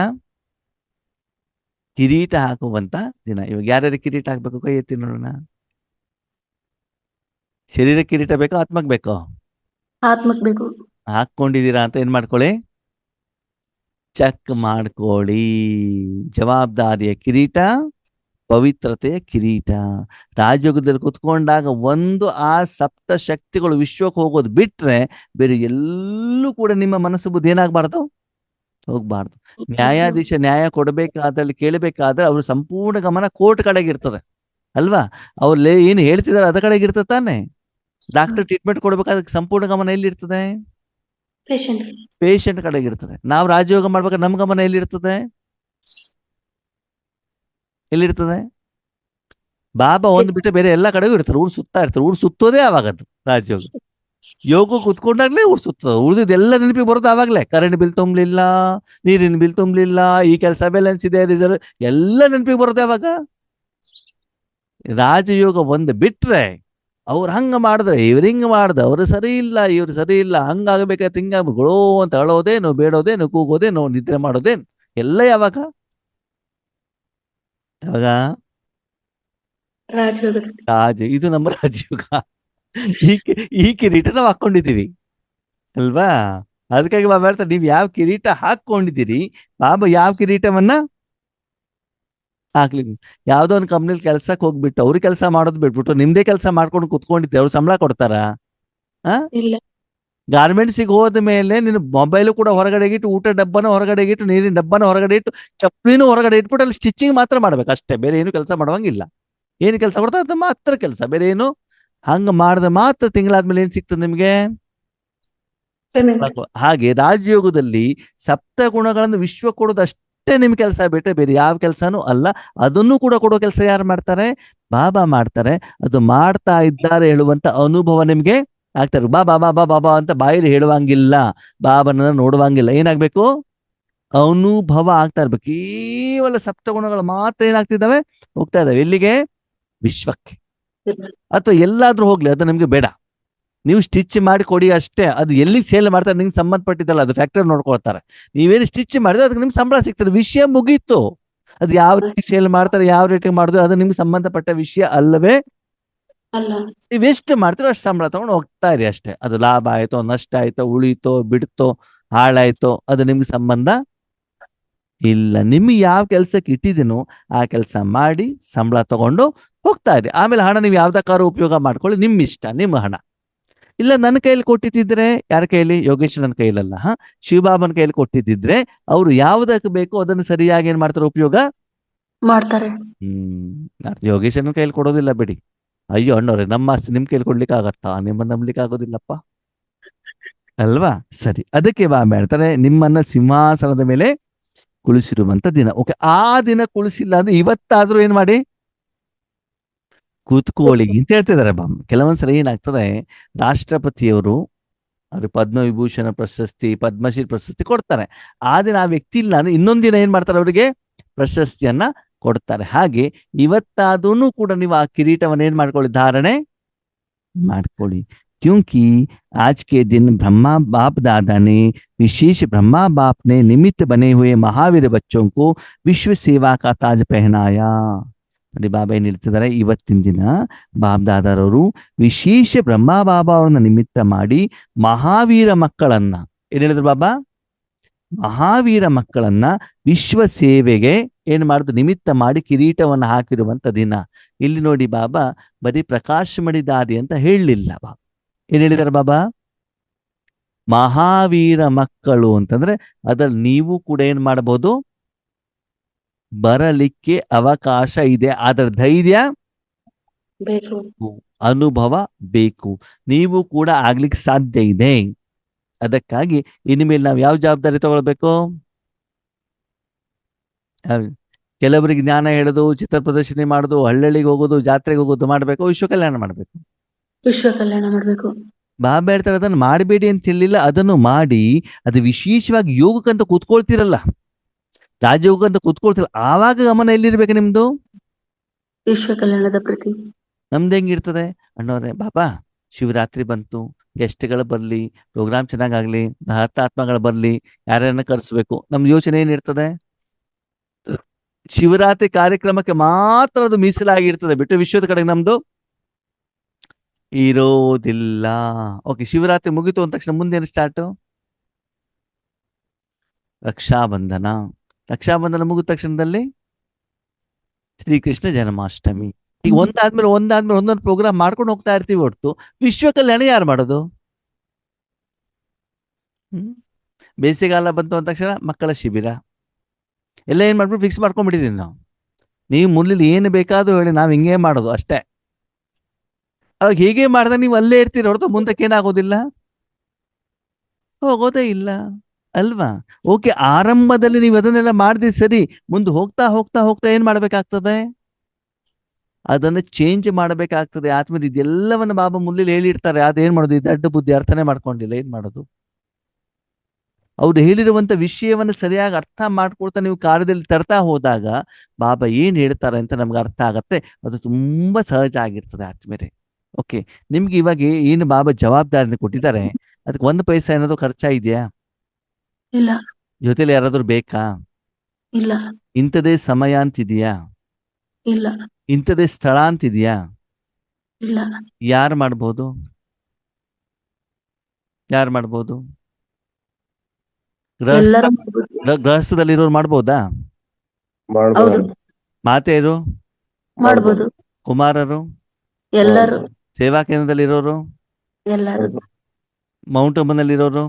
ಕಿರೀಟ ಹಾಕುವಂತ ದಿನ. ಇವಾಗ ಯಾರ್ಯಾರು ಕಿರೀಟ ಹಾಕ್ಬೇಕು? ಕೈ ಎತ್ತಿ ನೋಡೋಣ. ಶರೀರ ಕಿರೀಟ ಬೇಕೋ ಆತ್ಮಕ್ ಬೇಕೋ? ಆತ್ಮಕ್ ಬೇಕು. ಹಾಕೊಂಡಿದ್ದೀರಾ ಅಂತ ಏನ್ ಮಾಡ್ಕೊಳ್ಳಿ? ಚೆಕ್ ಮಾಡ್ಕೊಳ್ಳಿ. ಜವಾಬ್ದಾರಿಯ ಕಿರೀಟ, ಪವಿತ್ರತೆಯ ಕಿರೀಟ. ರಾಜಯೋಗದಲ್ಲಿ ಕುತ್ಕೊಂಡಾಗ ಒಂದು ಆ ಸಪ್ತ ಶಕ್ತಿಗಳು ವಿಶ್ವಕ್ಕೆ ಹೋಗೋದು ಬಿಟ್ರೆ ಬೇರೆ ಎಲ್ಲೂ ಕೂಡ ನಿಮ್ಮ ಮನಸ್ಸು ಬುದ್ಧಿ ಏನಾಗಬಾರ್ದು? ಹೋಗ್ಬಾರ್ದು. ನ್ಯಾಯಾಧೀಶ ನ್ಯಾಯ ಕೊಡಬೇಕಾದಲ್ಲಿ ಕೇಳಬೇಕಾದ್ರೆ ಅವ್ರ ಸಂಪೂರ್ಣ ಗಮನ ಕೋರ್ಟ್ ಕಡೆಗೆ ಇರ್ತದೆ ಅಲ್ವಾ? ಅವ್ರು ಏನು ಹೇಳ್ತಿದಾರೆ ಅದ ಕಡೆಗೆ ಇರ್ತದೆ ತಾನೆ. ಡಾಕ್ಟರ್ ಟ್ರೀಟ್ಮೆಂಟ್ ಕೊಡ್ಬೇಕಾದ್ರೆ ಸಂಪೂರ್ಣ ಗಮನ ಎಲ್ಲಿರ್ತದೆ? ಪೇಷಂಟ್ ಕಡೆಗೆ ಇರ್ತದೆ. ನಾವು ರಾಜಯೋಗ ಮಾಡ್ಬೇಕಾದ್ರೆ ನಮ್ ಗಮನ ಎಲ್ಲಿರ್ತದೆ? ಎಲ್ಲಿರ್ತದೆ? ಬಾಬಾ ಒಂದು ಬಿಟ್ಟು ಬೇರೆ ಎಲ್ಲಾ ಕಡೆಗೂ ಇರ್ತಾರೆ. ಊರು ಸುತ್ತಾ ಇರ್ತಾರೆ. ಊರು ಸುತ್ತೋದೇ ಆವಾಗದು ರಾಜಯೋಗ. ಯೋಗ ಕುತ್ಕೊಂಡಾಗ್ಲೇ ಊರು ಸುತ್ತದ. ಉಳಿದಿದ್ದೆಲ್ಲ ನೆನಪಿಗೆ ಬರೋದು ಆವಾಗ್ಲೇ. ಕರೆಂಟ್ ಬಿಲ್ ತುಂಬಲಿಲ್ಲ, ನೀರಿನ ಬಿಲ್ ತುಂಬಲಿಲ್ಲ, ಈ ಕೆಲಸ ಬ್ಯಾಲೆನ್ಸ್ ಇದೆ, ರಿಸರ್ವ್ ಎಲ್ಲ ನೆನಪಿಗೆ ಬರೋದು ಯಾವಾಗ? ರಾಜಯೋಗ ಒಂದು ಬಿಟ್ರೆ ಅವ್ರು ಹಂಗ ಮಾಡಿದ್ರೆ ಇವ್ರು ಹಿಂಗ ಮಾಡ್ದ, ಅವ್ರು ಸರಿ ಇಲ್ಲ ಇವ್ರು ಸರಿ ಇಲ್ಲ, ಹಂಗಾಗಬೇಕಾಯ್ತು ಹಿಂಗಾಗ್ಬೇಕು, ಗೊಳೋ ಅಂತ ಅಳೋದೇನು, ಬೇಡೋದೇನು, ಕೂಗೋದೇನು, ನಿದ್ರೆ ಮಾಡೋದೇನು ಎಲ್ಲ ಯಾವಾಗ? ಯಾವಾಗ? ಇದು ನಮ್ಮ ರಾಜಯೋಗ. ಈ ಕಿರೀಟ ನಾವು ಹಾಕೊಂಡಿದ್ದೀವಿ ಅಲ್ವಾ? ಅದಕ್ಕಾಗಿ ಬಾಬಾ ಹೇಳ್ತಾರೆ, ನೀವ್ ಯಾವ ಕಿರೀಟ ಹಾಕೊಂಡಿದ್ದೀರಿ, ಬಾಬಾ ಯಾವ ಕಿರೀಟವನ್ನ ಹಾಕ್ಲಿ. ಯಾವ್ದೋ ಒಂದು ಕಂಪ್ನಿಲಿ ಕೆಲ್ಸಕ್ಕೆ ಹೋಗ್ಬಿಟ್ಟು ಅವ್ರು ಕೆಲಸ ಮಾಡೋದು ಬಿಟ್ಬಿಟ್ಟು ನಿಮ್ದೇ ಕೆಲಸ ಮಾಡ್ಕೊಂಡು ಕುತ್ಕೊಂಡಿದ್ದೆ, ಅವ್ರು ಸಂಬಳ ಕೊಡ್ತಾರ? ಗಾರ್ಮೆಂಟ್ಸಿಗೆ ಹೋದ ಮೇಲೆ ನಿನ್ನ ಮೊಬೈಲು ಕೂಡ ಹೊರಗಡೆ ಇಟ್ಟು, ಊಟ ಡಬ್ಬನ ಹೊರಗಡೆ ಇಟ್ಟು, ನೀರಿನ ಡಬ್ಬನ ಹೊರಗಡೆ ಇಟ್ಟು, ಚಪ್ಪಲಿನೂ ಹೊರಗಡೆ ಇಟ್ಬಿಟ್ಟು ಅಲ್ಲಿ ಸ್ಟಿಚಿಂಗ್ ಮಾತ್ರ ಮಾಡ್ಬೇಕು ಅಷ್ಟೇ. ಬೇರೆ ಏನು ಕೆಲಸ ಮಾಡುವಂಗಿಲ್ಲ. ಏನು ಕೆಲಸ ಕೊಡ್ತಾರೆ ಅದು ಮಾತ್ರ ಕೆಲಸ, ಬೇರೆ ಏನು. ಹಂಗ ಮಾಡಿದ್ರೆ ಮಾತ್ರ ತಿಂಗಳಾದ್ಮೇಲೆ ಏನ್ ಸಿಗ್ತದೆ ನಿಮ್ಗೆ? ಹಾಗೆ ರಾಜಯೋಗದಲ್ಲಿ ಸಪ್ತ ಗುಣಗಳನ್ನು ವಿಶ್ವ ಕೊಡೋದು ಅಷ್ಟೇ ನಿಮ್ ಕೆಲಸ ಬಿಟ್ಟರೆ ಬೇರೆ ಯಾವ ಕೆಲಸನೂ ಅಲ್ಲ. ಅದನ್ನು ಕೂಡ ಕೊಡೋ ಕೆಲಸ ಯಾರು ಮಾಡ್ತಾರೆ? ಬಾಬಾ ಮಾಡ್ತಾರೆ. ಅದು ಮಾಡ್ತಾ ಇದ್ದಾರೆ ಹೇಳುವಂತ ಅನುಭವ ನಿಮ್ಗೆ ಆಗ್ತಾರೆ. ಬಾಬಾ ಬಾಬಾ ಬಾಬಾ ಅಂತ ಬಾಯಲ್ಲಿ ಹೇಳುವಂಗಿಲ್ಲ, ಬಾಬಾನ ನೋಡುವಂಗಿಲ್ಲ. ಏನಾಗ್ಬೇಕು? ಅನುಭವ ಆಗ್ತಾ ಇರ್ಬೇಕು. ಕೇವಲ ಸಪ್ತ ಗುಣಗಳು ಮಾತ್ರ ಏನಾಗ್ತಿದ್ದಾವೆ? ಹೋಗ್ತಾ ಇದಾವೆ. ಎಲ್ಲಿಗೆ? ವಿಶ್ವಕ್ಕೆ. ಅಥವಾ ಎಲ್ಲಾದ್ರೂ ಹೋಗ್ಲಿ, ಅದು ನಿಮ್ಗೆ ಬೇಡ. ನೀವು ಸ್ಟಿಚ್ ಮಾಡಿ ಕೊಡಿ ಅಷ್ಟೇ. ಅದು ಎಲ್ಲಿ ಸೇಲ್ ಮಾಡ್ತಾರೆ ನಿಮ್ಗೆ ಸಂಬಂಧಪಟ್ಟಿದ್ದಲ್ಲ, ಅದು ಫ್ಯಾಕ್ಟರಿ ನೋಡ್ಕೊಳ್ತಾರೆ. ನೀವೇನು ಸ್ಟಿಚ್ ಮಾಡಿದ್ರೆ ಅದಕ್ಕೆ ನಿಮ್ಗೆ ಸಂಬಳ ಸಿಗ್ತದೆ, ವಿಷಯ ಮುಗೀತು. ಅದು ಯಾವ ರೀತಿ ಸೇಲ್ ಮಾಡ್ತಾರೆ, ಯಾವ ರೇಟಿಗೆ ಮಾಡಿದ್ರೆ ಅದು ನಿಮ್ಗೆ ಸಂಬಂಧಪಟ್ಟ ವಿಷಯ ಅಲ್ಲವೇ ಅಲ್ಲ. ನೀವ್ ಎಷ್ಟು ಮಾಡ್ತೀರೋ ಅಷ್ಟು ಸಂಬಳ ತಗೊಂಡು ಹೋಗ್ತಾ ಇರಿ ಅಷ್ಟೇ. ಅದು ಲಾಭ ಆಯ್ತೋ, ನಷ್ಟ ಆಯ್ತೋ, ಉಳಿತೋ, ಬಿಡ್ತೋ, ಹಾಳಾಯ್ತೋ, ಅದು ನಿಮ್ಗೆ ಸಂಬಂಧ ಇಲ್ಲ. ನಿಮ್ಗೆ ಯಾವ ಕೆಲ್ಸಕ್ಕೆ ಇಟ್ಟಿದ್ದೀನೋ ಆ ಕೆಲಸ ಮಾಡಿ ಸಂಬಳ ತಗೊಂಡು ಹೋಗ್ತಾ ಇರಿ. ಆಮೇಲೆ ಹಣ ನೀವು ಯಾವ್ದಕ್ಕಾರು ಉಪಯೋಗ ಮಾಡ್ಕೊಳ್ಳಿ, ನಿಮ್ ಇಷ್ಟ, ನಿಮ್ಮ ಹಣ. ಇಲ್ಲ ನನ್ನ ಕೈಯಲ್ಲಿ ಕೊಟ್ಟಿದ್ದಿದ್ರೆ, ಯಾರ ಕೈಯಲ್ಲಿ? ಯೋಗೇಶ್ವರನ ಕೈಲಲ್ಲ, ಶಿವಬಾಬನ ಕೈಯಲ್ಲಿ ಕೊಟ್ಟಿದ್ದಿದ್ರೆ ಅವ್ರು ಯಾವ್ದಕ್ಕೆ ಬೇಕೋ ಅದನ್ನು ಸರಿಯಾಗಿ ಏನ್ ಮಾಡ್ತಾರೆ? ಉಪಯೋಗ ಮಾಡ್ತಾರೆ. ಯೋಗೇಶ್ವರನ ಕೈಯಲ್ಲಿ ಕೊಡೋದಿಲ್ಲ ಬಿಡಿ. ಅಯ್ಯೋ ಅಣ್ಣವ್ರೆ, ನಮ್ಮ ಆಸ್ತಿ ನಿಮ್ ಕೈಯಲ್ಲಿ ಕೊಡ್ಲಿಕ್ಕೆ ಆಗತ್ತಾ? ನಿಮ್ಮನ್ನ ನಂಬ್ಲಿಕ್ಕೆ ಆಗೋದಿಲ್ಲಪ್ಪ ಅಲ್ವಾ? ಸರಿ, ಅದಕ್ಕೆ ಬಾಬಾ ಹೇಳ್ತಾರೆ, ನಿಮ್ಮನ್ನ ಸಿಂಹಾಸನದ ಮೇಲೆ ಕುಳಿಸಿರುವಂತ ದಿನ. ಓಕೆ, ಆ ದಿನ ಕುಳಿಸಿಲ್ಲ ಅಂದ್ರೆ ಇವತ್ತಾದ್ರೂ ಏನ್ ಮಾಡಿ? ಕೂತ್ಕೊಳ್ಳಿ ಅಂತ ಹೇಳ್ತಿದ್ದಾರೆ ಬಾಬಾ. ಕೆಲವೊಂದ್ಸಲ ಏನಾಗ್ತದೆ, ರಾಷ್ಟ್ರಪತಿಯವರು ಅವ್ರಿಗೆ ಪದ್ಮವಿಭೂಷಣ ಪ್ರಶಸ್ತಿ, ಪದ್ಮಶ್ರೀ ಪ್ರಶಸ್ತಿ ಕೊಡ್ತಾರೆ. ಆ ದಿನ ಆ ವ್ಯಕ್ತಿ ಇಲ್ಲ ಅಂದ್ರೆ ಇನ್ನೊಂದಿನ ಏನ್ ಮಾಡ್ತಾರೆ? ಅವರಿಗೆ ಪ್ರಶಸ್ತಿಯನ್ನ ಕೊಡ್ತಾರೆ. ಹಾಗೆ ಇವತ್ತಾದ್ರೂ ಕೂಡ ನೀವು ಆ ಕಿರೀಟವನ್ನು ಏನ್ ಮಾಡ್ಕೊಳ್ಳಿ? ಧಾರಣೆ ಮಾಡ್ಕೊಳ್ಳಿ. क्योंकि आज के दिन ब्रह्मा बाप दादा ने विशेष ब्रह्मा बाप ने निमित्त बने हुए महावीर बच्चों को विश्व सेवा का ताज पहनाया. ನೋಡಿ ಬಾಬಾ ಏನ್ ಹೇಳ್ತಿದ್ದಾರೆ, ಇವತ್ತಿನ ದಿನ ಬಾಬ್ ದಾದಾರವರು ವಿಶೇಷ ಬ್ರಹ್ಮ ಬಾಬಾ ಅವ್ರನ್ನ ನಿಮಿತ್ತ ಮಾಡಿ ಮಹಾವೀರ ಮಕ್ಕಳನ್ನ ಏನ್ ಹೇಳಿದ್ರು ಬಾಬಾ, ಮಹಾವೀರ ಮಕ್ಕಳನ್ನ ವಿಶ್ವ ಸೇವೆಗೆ ಏನ್ ಮಾಡುದು, ನಿಮಿತ್ತ ಮಾಡಿ ಕಿರೀಟವನ್ನ ಹಾಕಿರುವಂತ ದಿನ. ಇಲ್ಲಿ ನೋಡಿ ಬಾಬಾ ಬರೀ ಪ್ರಕಾಶ ಮಡಿದಾದಿ ಅಂತ ಹೇಳಲಿಲ್ಲ. ಬಾಬಾ ಏನ್ ಹೇಳಿದಾರೆ ಬಾಬಾ, ಮಹಾವೀರ ಮಕ್ಕಳು ಅಂತಂದ್ರೆ ಅದ್ರಲ್ಲಿ ನೀವು ಕೂಡ ಏನ್ ಮಾಡಬಹುದು, ಬರಲಿಕ್ಕೆ ಅವಕಾಶ ಇದೆ. ಅದರ ಧೈರ್ಯ ಬೇಕು. ಅನುಭವ ಬೇಕು. ನೀವು ಕೂಡ ಆಗ್ಲಿಕ್ಕೆ ಸಾಧ್ಯ ಇದೆ. ಅದಕ್ಕಾಗಿ ಇನ್ಮೇಲೆ ನಾವು ಯಾವ ಜವಾಬ್ದಾರಿ ತಗೊಳ್ಬೇಕು? ಕೆಲವರಿಗೆ ಜ್ಞಾನ ಹೇಳೋದು, ಚಿತ್ರ ಪ್ರದರ್ಶನ ಮಾಡೋದು, ಹಳ್ಳಿಗೆ ಹೋಗೋದು, ಜಾತ್ರೆಗೆ ಹೋಗೋದು ಮಾಡ್ಬೇಕು, ವಿಶ್ವ ಕಲ್ಯಾಣ ಮಾಡ್ಬೇಕು. ವಿಶ್ವ ಕಲ್ಯಾಣ ಮಾಡ್ಬೇಕು. ಬಾಬಾ ಹೇಳ್ತಾರೆ ಅದನ್ನು ಮಾಡಬೇಡಿ ಅಂತ ಹೇಳಿಲ್ಲ, ಅದನ್ನು ಮಾಡಿ. ಅದು ವಿಶೇಷವಾಗಿ ಯೋಗಕ್ಕಂತ ಕೂತ್ಕೊಳ್ತಿರಲ್ಲ, ರಾಜಯೋಗಕ್ಕಂತ ಕೂತ್ಕೊಳ್ತಿರಲ್ಲ, ಆವಾಗ ಗಮನ ಎಲ್ಲಿರ್ಬೇಕು ನಿಮ್ದು? ವಿಶ್ವ ಕಲ್ಯಾಣದ ಪ್ರತಿ. ನಮ್ದು ಹೆಂಗಿರ್ತದೆ ಅಣ್ಣವ್ರೆ, ಬಾಬಾ ಶಿವರಾತ್ರಿ ಬಂತು, ಗೆಸ್ಟ್ಗಳು ಬರ್ಲಿ, ಪ್ರೋಗ್ರಾಮ್ ಚೆನ್ನಾಗಾಗ್ಲಿ, ಆತ್ಮಗಳು ಬರ್ಲಿ, ಯಾರನ್ನ ಕರೆಸ್ಬೇಕು, ನಮ್ದು ಯೋಚನೆ ಏನಿರ್ತದೆ? ಶಿವರಾತ್ರಿ ಕಾರ್ಯಕ್ರಮಕ್ಕೆ ಮಾತ್ರ ಅದು ಮೀಸಲಾಗಿರ್ತದೆ, ಬಿಟ್ಟು ವಿಶ್ವದ ಕಡೆಗೆ ನಮ್ದು ಇರೋದಿಲ್ಲ. ಓಕೆ, ಶಿವರಾತ್ರಿ ಮುಗಿತು ಅಂದ ತಕ್ಷಣ ಮುಂದೇನು ಸ್ಟಾರ್ಟು? ರಕ್ಷಾಬಂಧನ. ರಕ್ಷಾಬಂಧನ ಮುಗಿದ ತಕ್ಷಣದಲ್ಲಿ ಶ್ರೀಕೃಷ್ಣ ಜನ್ಮಾಷ್ಟಮಿ. ಈಗ ಒಂದಾದ್ಮೇಲೆ ಒಂದೊಂದು ಪ್ರೋಗ್ರಾಮ್ ಮಾಡ್ಕೊಂಡು ಹೋಗ್ತಾ ಇರ್ತೀವಿ. ಹೊರತು ವಿಶ್ವ ಕಲ್ಯಾಣ ಯಾರು ಮಾಡೋದು? ಬೇಸಿಗೆಗಾಲ ಬಂತು ಅಂದ ತಕ್ಷಣ ಮಕ್ಕಳ ಶಿಬಿರ ಎಲ್ಲ ಏನ್ ಮಾಡ್ಬಿಟ್ಟು ಫಿಕ್ಸ್ ಮಾಡ್ಕೊಂಡ್ಬಿಟ್ಟಿದೀವಿ ನಾವು. ನೀವು ಮುರ್ಲಿಲಿ ಏನು ಬೇಕಾದ್ರೂ ಹೇಳಿ, ನಾವ್ ಹಿಂಗೆ ಮಾಡೋದು ಅಷ್ಟೇ. ಅವಾಗ ಹೀಗೆ ಮಾಡಿದ್ರೆ ನೀವು ಅಲ್ಲೇ ಇರ್ತೀರಿ ಹೊರತು ಮುಂದಕ್ಕೆ ಏನಾಗೋದಿಲ್ಲ, ಹೋಗೋದೇ ಇಲ್ಲ ಅಲ್ವಾ? ಓಕೆ, ಆರಂಭದಲ್ಲಿ ನೀವು ಅದನ್ನೆಲ್ಲ ಮಾಡಿದ್ರಿ ಸರಿ, ಮುಂದೆ ಹೋಗ್ತಾ ಹೋಗ್ತಾ ಹೋಗ್ತಾ ಏನ್ ಮಾಡ್ಬೇಕಾಗ್ತದೆ? ಅದನ್ನ ಚೇಂಜ್ ಮಾಡ್ಬೇಕಾಗ್ತದೆ. ಆದ್ಮೇಲೆ ಇದೆಲ್ಲವನ್ನ ಬಾಬಾ ಮುರ್ಲಿಲಿ ಹೇಳಿರ್ತಾರೆ. ಅದೇನ್ ಮಾಡೋದು? ಇದು ಅಡ್ಡ ಬುದ್ಧಿ ಅರ್ಥನೇ ಮಾಡ್ಕೊಂಡಿಲ್ಲ, ಏನ್ ಮಾಡೋದು? ಅವ್ರು ಹೇಳಿರುವಂತ ವಿಷಯವನ್ನ ಸರಿಯಾಗಿ ಅರ್ಥ ಮಾಡ್ಕೊಳ್ತಾ ನೀವು ಕಾರ್ಯದಲ್ಲಿ ತರ್ತಾ ಹೋದಾಗ ಬಾಬಾ ಏನ್ ಹೇಳ್ತಾರೆ ಅಂತ ನಮ್ಗೆ ಅರ್ಥ ಆಗತ್ತೆ. ಅದು ತುಂಬಾ ಸಹಜ ಆಗಿರ್ತದೆ ಆದ್ಮೇಲೆ. ಓಕೆ, ನಿಮ್ಗೆ ಇವಾಗ ಏನು ಬಾಬಾ ಜವಾಬ್ದಾರಿನ ಕೊಟ್ಟಿದ್ದಾರೆ, ಅದಕ್ಕೆ 1 ಪೈಸಾ ಏನಾದ್ರು ಖರ್ಚಾ ಇದೆಯಾ? ಇಲ್ಲ. ಜೊತೆಲಿ ಯಾರಾದ್ರೂ ಬೇಕಾ? ಇಲ್ಲ. ಇಂಥದೇ ಸಮಯ ಅಂತಿದೆಯಾ? ಇಲ್ಲ. ಇಂಥದೇ ಸ್ಥಳ ಅಂತಿದೆಯಾ? ಇಲ್ಲ. ಯಾರು ಮಾಡ್ಬೋದು? ಯಾರು ಮಾಡ್ಬೋದು? ಎಲ್ಲರೂ ಮಾಡ್ಬೋದು. ಗೃಹಸ್ಥದಲ್ಲಿರೋರು ಮಾಡ್ಬೋದಾ? ಹೌದು, ಮಾತೆಯರು, ಮಾಡ್ಬೋದು. ಕುಮಾರರು, ಎಲ್ಲರೂ, ಸೇವಾ ಕೇಂದ್ರದಲ್ಲಿರೋರು, ಎಲ್ಲರೂ ಮೌಂಟ್ ಅಬನಲ್ಲಿರೋರು,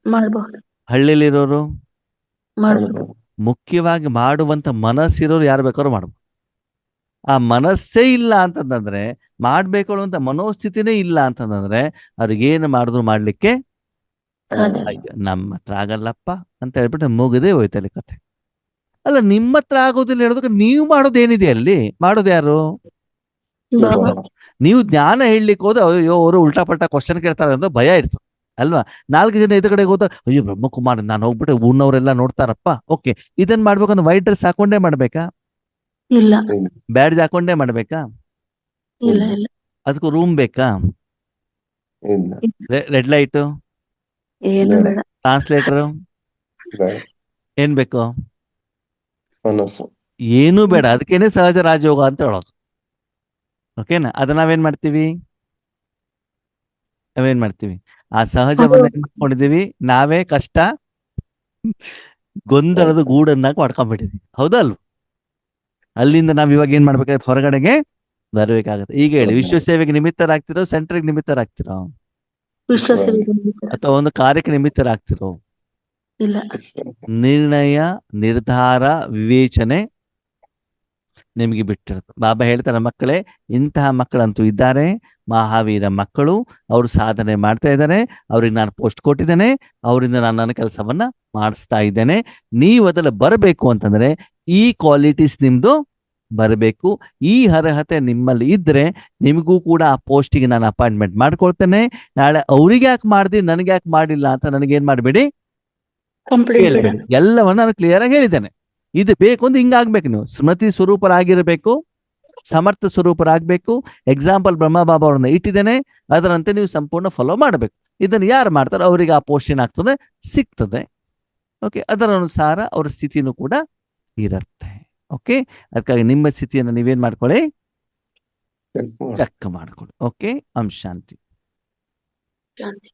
ಮಾಡ್ಬಹುದು, ಹಳ್ಳಿಲಿರೋರು, ಮಾಡ್ಬೋದು. ಮುಖ್ಯವಾಗಿ ಮಾಡುವಂತ ಮನಸ್ಸಿರೋರು ಯಾರು ಬೇಕಾದ್ರೂ ಮಾಡ್ಬೋದು. ಆ ಮನಸ್ಸೇ ಇಲ್ಲ ಅಂತಂದ್ರೆ, ಮಾಡ್ಬೇಕು ಅನ್ನುವಂತ ಮನೋಸ್ಥಿತಿನೇ ಇಲ್ಲ ಅಂತಂದ್ರೆ ಅವ್ರಿಗೇನು ಮಾಡಿದ್ರು ಮಾಡ್ಲಿಕ್ಕೆ ನಮ್ಮ ಹತ್ರ ಆಗಲ್ಲಪ್ಪ ಅಂತ ಹೇಳ್ಬಿಟ್ಟು ಮುಗದೇ ಹೋಯ್ತಲ್ಲಿ ಕತೆ. ಅಲ್ಲ, ನಿಮ್ಮ ಹತ್ರ ಆಗೋದಿಲ್ಲ ಹೇಳೋದಕ್ಕೆ ನೀವು ಮಾಡೋದೇನಿದೆ ಅಲ್ಲಿ? ಮಾಡೋದು ಯಾರು? ನೀವು ಜ್ಞಾನ ಹೇಳಲಿಕ್ಕೆ ಹೋದ್ರೆ ಅಯ್ಯೋ ಅವರು ಉಲ್ಟಾ ಪಲ್ಟಾ ಕ್ವಶನ್ ಕೇಳ್ತಾರೆ ಅಂತ ಭಯ ಇರ್ತದೆ ಅಲ್ವಾ? 4 ಜನ ಎದುರು ಕಡೆಗೆ ಹೋದ, ಅಯ್ಯೋ ಬ್ರಹ್ಮಕುಮಾರ್ ನಾನು ಹೋಗ್ಬಿಟ್ಟು ಊರ್ನವರೆಲ್ಲ ನೋಡ್ತಾರಪ್ಪ. ಓಕೆ, ಇದನ್ ಮಾಡ್ಬೇಕಂದ್ರೆ ವೈಟ್ ಡ್ರೆಸ್ ಹಾಕೊಂಡೇ ಮಾಡ್ಬೇಕಾ? ಇಲ್ಲ. ಬ್ಯಾಡ್ಜ್ ಹಾಕೊಂಡೇ ಮಾಡ್ಬೇಕಾ? ಇಲ್ಲ. ಇಲ್ಲ. ಅದಕ್ಕೂ ರೂಮ್ ಬೇಕಾ? ರೆಡ್ ಲೈಟ್, ಏನು ಬೇಡ. ಟ್ರಾನ್ಸ್ಲೇಟರ್ ಏನ್ ಬೇಕು? ಏನೂ ಬೇಡ. ಅದಕ್ಕೇನೆ ಸಹಜ ರಾಜಯೋಗ ಅಂತ ಹೇಳೋದು. ಓಕೆನಾ? ಅದ ನಾವೇನ್ ಮಾಡ್ತೀವಿ? ಆ ಸಹಜವನ್ನ ಮಾಡ್ಕೊಂಡಿದೀವಿ ನಾವೇ. ಕಷ್ಟ ಗೊಂದಲದ ಗೂಡನ್ನ ಮಾಡ್ಕೊಂಡ್ಬಿಟ್ಟಿದೀವಿ. ಹೌದಲ್ವ? ಅಲ್ಲಿಂದ ನಾವ್ ಇವಾಗ ಏನ್ ಮಾಡ್ಬೇಕಾಗತ್ತೆ? ಹೊರಗಡೆಗೆ ಬರ್ಬೇಕಾಗತ್ತೆ. ಈಗ ಹೇಳಿ, ವಿಶ್ವ ಸೇವೆಗೆ ನಿಮಿತ್ತರಾಗ್ತಿರೋ, ಸೆಂಟ್ರಿಗೆ ನಿಮಿತ್ತರಾಗ್ತಿರೋ, ಅಥವಾ ಒಂದು ಕಾರ್ಯಕ್ಕೆ ನಿಮಿತ್ತರಾಗ್ತಿರೋ? ಇಲ್ಲ. ನಿರ್ಣಯ, ನಿರ್ಧಾರ, ವಿವೇಚನೆ ನಿಮಗೆ ಬಿಟ್ಟಿರುತ್ತೆ. ಬಾಬಾ ಹೇಳ್ತಾರೆ, ಮಕ್ಕಳೇ, ಇಂತಹ ಮಕ್ಕಳಂತೂ ಇದ್ದಾರೆ, ಮಹಾವೀರ ಮಕ್ಕಳು. ಅವರು ಸಾಧನೆ ಮಾಡ್ತಾ ಇದ್ದಾರೆ. ಅವ್ರಿಗೆ ನಾನು ಪೋಸ್ಟ್ ಕೊಟ್ಟಿದ್ದೇನೆ, ಅವರಿಂದ ನಾನು ನನ್ನ ಕೆಲಸವನ್ನ ಮಾಡಿಸ್ತಾ ಇದ್ದೇನೆ. ನೀವು ಅದೆಲ್ಲ ಬರಬೇಕು ಅಂತಂದ್ರೆ ಈ ಕ್ವಾಲಿಟೀಸ್ ನಿಮ್ದು ಬರಬೇಕು. ಈ ಅರ್ಹತೆ ನಿಮ್ಮಲ್ಲಿ ಇದ್ರೆ ನಿಮಗೂ ಕೂಡ ಆ ಪೋಸ್ಟಿಗೆ ನಾನು ಅಪಾಯಿಂಟ್ಮೆಂಟ್ ಮಾಡ್ಕೊಳ್ತೇನೆ. ನಾಳೆ ಅವ್ರಿಗೆ ಯಾಕೆ ಮಾಡ್ದಿ, ನನಗೆ ಯಾಕೆ ಮಾಡಿಲ್ಲ ಅಂತ ನನಗೇನ್ ಮಾಡಬೇಡಿ, ಎಲ್ಲವನ್ನ ನಾನು ಕ್ಲಿಯರ್ ಆಗಿ ಹೇಳಿದ್ದೇನೆ. ಇದು ಬೇಕು ಅಂದ್ರೆ ಹಿಂಗಾಗ್ಬೇಕು. ನೀವು ಸ್ಮೃತಿ ಸ್ವರೂಪರಾಗಿರ್ಬೇಕು, ಸಮರ್ಥ ಸ್ವರೂಪರಾಗಬೇಕು. ಎಕ್ಸಾಂಪಲ್ ಬ್ರಹ್ಮಬಾಬಾ ಅವ್ರನ್ನ ಇಟ್ಟಿದ್ದೇನೆ, ಅದರಂತೆ ನೀವು ಸಂಪೂರ್ಣ ಫಾಲೋ ಮಾಡಬೇಕು. ಇದನ್ನು ಯಾರು ಮಾಡ್ತಾರೆ ಅವರಿಗೆ ಆ ಪೋಸ್ಟ್ ಏನಾಗ್ತದೆ, ಸಿಗ್ತದೆ. ಓಕೆ, ಅದರ ಅನುಸಾರ ಅವರ ಸ್ಥಿತಿನೂ ಕೂಡ ಇರುತ್ತೆ. ಓಕೆ, ಅದಕ್ಕಾಗಿ ನಿಮ್ಮ ಸ್ಥಿತಿಯನ್ನು ನೀವೇನ್ ಮಾಡ್ಕೊಳ್ಳಿ, ಚೆಕ್ ಮಾಡ್ಕೊಳ್ಳಿ. ಓಕೆ, ಶಾಂತಿ. ಶಾಂತಿ.